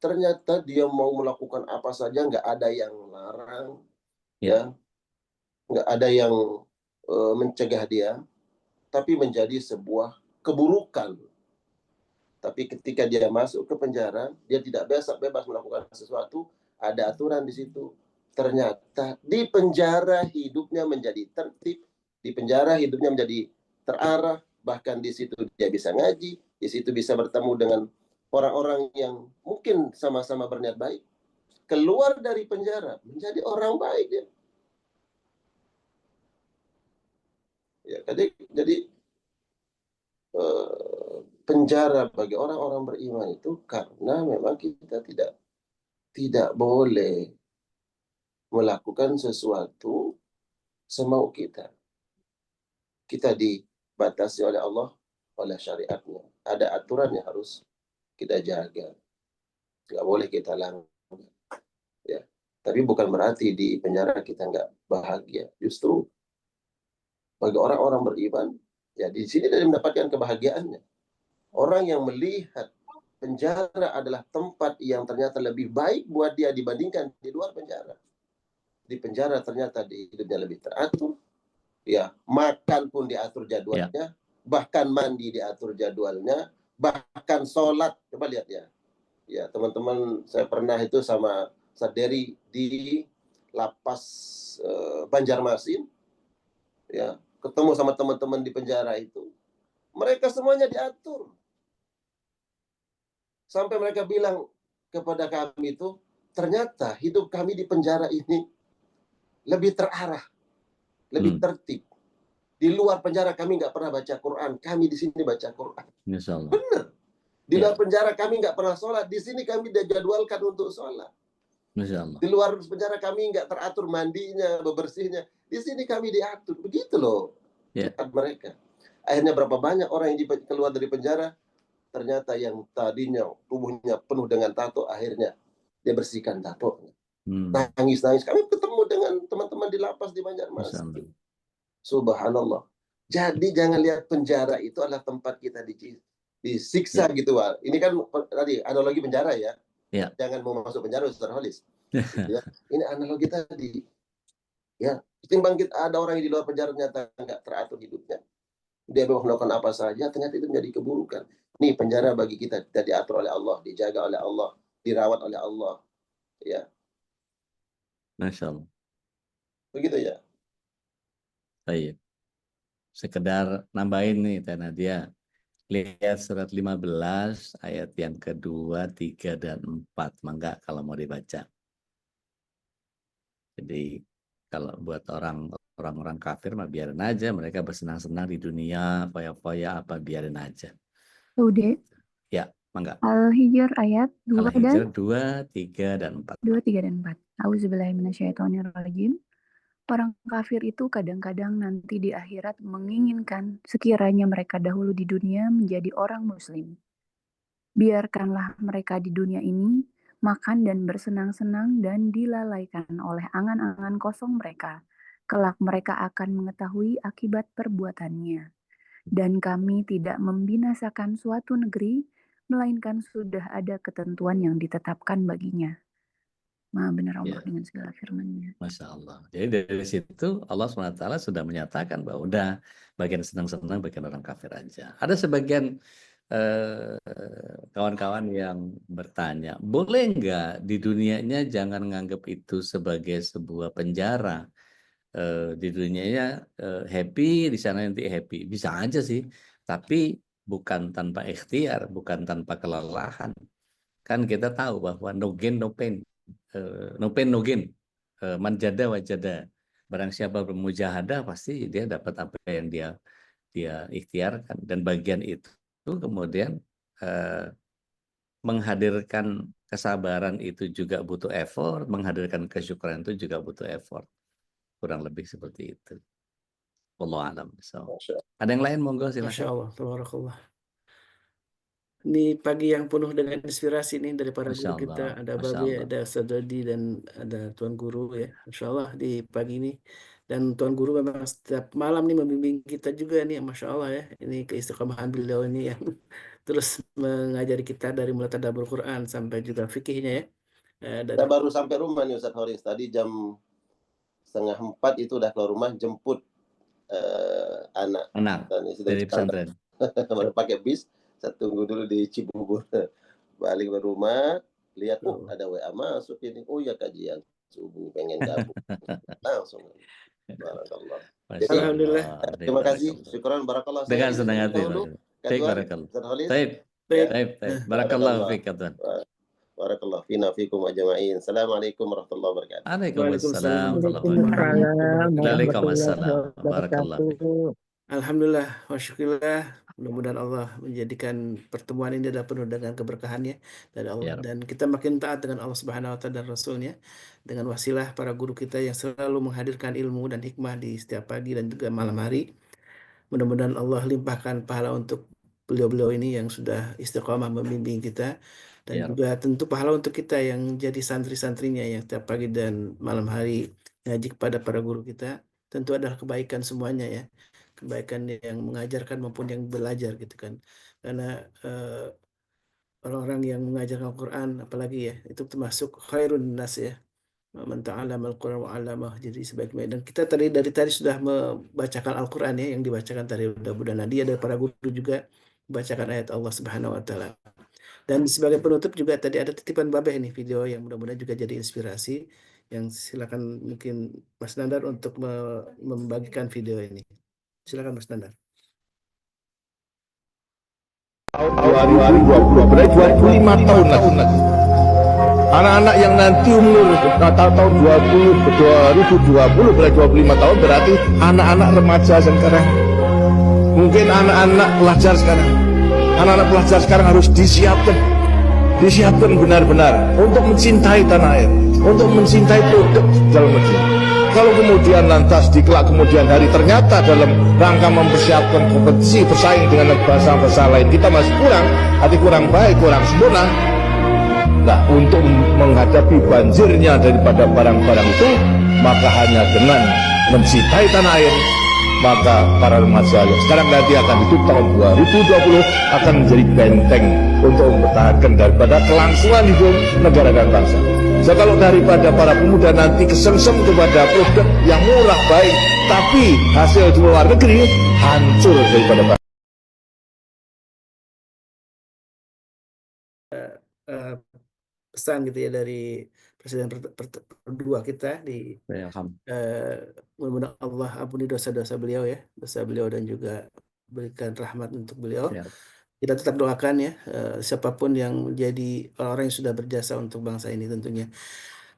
ternyata dia mau melakukan apa saja, nggak ada yang larang, ya, nggak ada yang mencegah dia, tapi menjadi sebuah keburukan. Tapi ketika dia masuk ke penjara, dia tidak bebas melakukan sesuatu, ada aturan di situ. Ternyata di penjara hidupnya menjadi tertib, di penjara hidupnya menjadi terarah, bahkan di situ dia bisa ngaji, di situ bisa bertemu dengan orang-orang yang mungkin sama-sama berniat baik. Keluar dari penjara menjadi orang baik dia. Ya, jadi penjara bagi orang-orang beriman itu karena memang kita tidak boleh melakukan sesuatu semau kita. Kita dibatasi oleh Allah, oleh syariatnya. Ada aturan yang harus kita jaga. Nggak boleh kita langgar. Ya. Tapi bukan berarti di penjara kita nggak bahagia. Justru bagi orang-orang beriman, ya di sini dia mendapatkan kebahagiaannya. Orang yang melihat penjara adalah tempat yang ternyata lebih baik buat dia dibandingkan di luar penjara. Di penjara ternyata di hidupnya lebih teratur. Ya, makan pun diatur jadwalnya, bahkan mandi diatur jadwalnya, bahkan sholat. Coba lihat ya. Ya, teman-teman, saya pernah itu sama Saderi di lapas Banjarmasin. Ya, ketemu sama teman-teman di penjara itu. Mereka semuanya diatur. Sampai mereka bilang kepada kami itu, ternyata hidup kami di penjara ini lebih terarah, lebih tertib. Di luar penjara kami nggak pernah baca Quran, kami di sini baca Quran. Benar. Di luar penjara kami nggak pernah sholat, di sini kami dijadwalkan untuk sholat. Di luar penjara kami nggak teratur mandinya, bebersihnya. Di sini kami diatur. Begitu loh mereka. Akhirnya berapa banyak orang yang keluar dari penjara, ternyata yang tadinya tubuhnya penuh dengan tato, akhirnya dia bersihkan tatonya. Nangis-nangis. Kami ketemu dengan teman-teman di lapas di Banjarmasin. Subhanallah. Jadi jangan lihat penjara itu adalah tempat kita disiksa gitu, Wal. Ini kan tadi analogi penjara ya. Jangan mau masuk penjara Ustaz Holis. Ya. Ini analogi tadi. Ya, ketimbang kita ada orang yang di luar penjara ternyata nggak teratur hidupnya. Dia mau melakukan apa saja, ternyata itu menjadi keburukan. Nih penjara bagi kita diatur oleh Allah, dijaga oleh Allah, dirawat oleh Allah. Ya. Masya Allah. Begitu ya. Baik. Sekedar nambahin nih Teh Nadia. Lihat surat 15 ayat yang kedua, 3 dan 4. Mangga kalau mau dibaca. Jadi kalau buat orang-orang kafir mah biarin aja, mereka bersenang-senang di dunia, foya-foya apa biarin aja. Udah. Ya, mangga. Al-Hijr ayat 2 Al-Hijr 2, 3 dan 4. 2, 3 dan 4. Auzubillahiminasyaitonirrajim. Orang kafir itu kadang-kadang nanti di akhirat menginginkan sekiranya mereka dahulu di dunia menjadi orang muslim. Biarkanlah mereka di dunia ini makan dan bersenang-senang dan dilalaikan oleh angan-angan kosong mereka. Kelak mereka akan mengetahui akibat perbuatannya. Dan kami tidak membinasakan suatu negeri, melainkan sudah ada ketentuan yang ditetapkan baginya. Maha benar Allah dengan segala firman-Nya. Masya Allah. Jadi dari situ Allah SWT sudah menyatakan bahwa udah bagian senang-senang, bagian orang kafir aja. Ada sebagian kawan-kawan yang bertanya, boleh nggak di dunianya jangan nganggap itu sebagai sebuah penjara? Di dunianya happy, di sana nanti happy. Bisa aja sih. Tapi bukan tanpa ikhtiar, bukan tanpa kelelahan. Kan kita tahu bahwa no gain no pain, no pain no gain, manjada wajada. Barang siapa bermujahadah pasti dia dapat apa yang dia ikhtiarkan, dan bagian itu kemudian menghadirkan kesabaran itu juga butuh effort, menghadirkan kesyukuran itu juga butuh effort. Kurang lebih seperti itu. Wallahu a'lam. So, ada yang lain monggo Masya silakan. Allah, tabarakallah. Ini pagi yang penuh dengan inspirasi nih dari para Masya guru kita. Allah, Ada Masya Babe, Allah. ada Ustaz Dodi, dan ada Tuan Guru ya. Masya Allah di pagi ini. Dan Tuan Guru memang setiap malam nih membimbing kita juga nih. Masya Allah ya. Ini keistiqomahan beliau ini yang terus mengajari kita dari mulai tadabbur Quran sampai juga fikihnya ya. Saya baru sampai rumah nih Ustaz Horis. Tadi jam 3:30 itu udah keluar rumah jemput anak dan istri dari pesantren. baru pakai bis. Saya tunggu dulu di Cibubur. Balik ke rumah, lihat ada WA masuk ini. Oh ya, kajian subuh, pengen gabung. Langsung. Barakallah. Alhamdulillah. Terima kasih. Syukran, barakallah. Dengan senang hati. Baik, barakallah. Baik. Barakallahu fiik, Tuan. Barakallahu fina fikum ajma'in. Assalamualaikum warahmatullahi wabarakatuh. Waalaikumsalam. Waalaikumsalam. Barakallahu fiik. Alhamdulillah, wa syukurillah. Mudah-mudahan Allah menjadikan pertemuan ini adalah penuh dengan keberkahannya dari Allah, dan kita makin taat dengan Allah Subhanahu wa taala dan Rasulnya dengan wasilah para guru kita yang selalu menghadirkan ilmu dan hikmah di setiap pagi dan juga malam hari. Mudah-mudahan Allah limpahkan pahala untuk beliau-beliau ini yang sudah istiqomah membimbing kita, dan juga tentu pahala untuk kita yang jadi santri-santrinya yang setiap pagi dan malam hari ngaji kepada para guru kita. Tentu adalah kebaikan semuanya ya, kebaikan yang mengajarkan maupun yang belajar gitu kan, karena orang-orang yang mengajarkan Al-Quran apalagi ya, itu termasuk khairun nas ya, man ta'allama al-Quran wa 'allamah. Jadi sebaik-baik, dan kita dari tadi sudah membacakan Al-Quran ya, yang dibacakan tadi mudah-mudahan dia dari para guru juga membacakan ayat Allah Subhanahu wa taala. Dan sebagai penutup juga tadi ada titipan Babeh nih, video yang mudah-mudahan juga jadi inspirasi, yang silakan mungkin Mas Nandar untuk membagikan video ini. Silakan Mas Nandar. Tahun 2020, berarti 25 tahun lagi. Anak-anak yang nanti umur tahun 2020 berarti 25 tahun, berarti anak-anak remaja sekarang. Mungkin anak-anak pelajar sekarang. Anak-anak pelajar sekarang harus disiapkan benar-benar untuk mencintai tanah air, untuk mencintai produk dalam negeri. Kalau kemudian lantas di kelak kemudian hari ternyata dalam rangka mempersiapkan kompetisi bersaing dengan bangsa-bangsa lain kita masih kurang baik, kurang sempurna. Nah, untuk menghadapi banjirnya daripada barang-barang itu, maka hanya dengan mencintai tanah air, maka para remaja yang sekarang nanti akan hidup tahun 2020 akan menjadi benteng untuk mempertahankan daripada kelangsungan hidup negara dan bangsa. So, kalau daripada para pemuda nanti kesengsem kepada produk yang murah baik, tapi hasil di luar negeri hancur daripada bangsa. Pesan gitu ya dari Presiden kedua kita di mudah-mudahan Allah ampuni dosa-dosa beliau ya, dosa beliau, dan juga berikan rahmat untuk beliau. Kita tetap doakan ya, siapapun yang menjadi orang yang sudah berjasa untuk bangsa ini tentunya.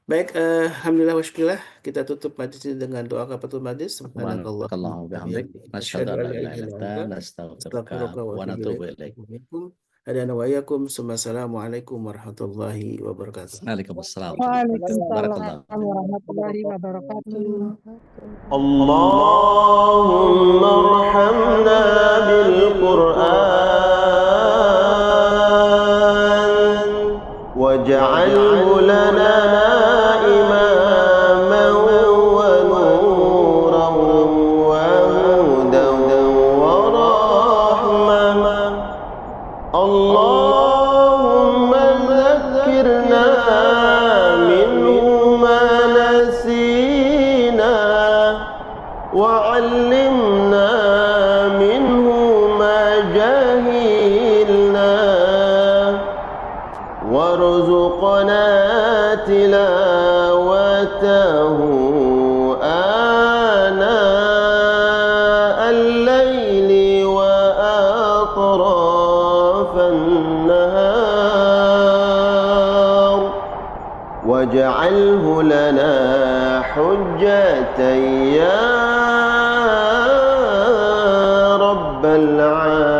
Baik, alhamdulillah wa syukurillah, kita tutup majlis ini dengan doa kafatul majlis. Subhanakallahumma wa bihamdik, asyhadu an la ilaha illa anta, astaghfiruka wa atubu ilaik. Assalamualaikum warahmatullahi wabarakatuh. Waalaikumsalam. warahmatullahi wabarakatuh. Allahumma arhamna bil Qur'an waj'alhu lana imaman wa nuran wa hudan wa rahmah. Allahumma dhakkirna minhu ma nasina wa 'allimna minhu ma jahilna warzuqna tilawatahu ana al-laili wa atraf واجعله لنا حجة يا رب العالمين.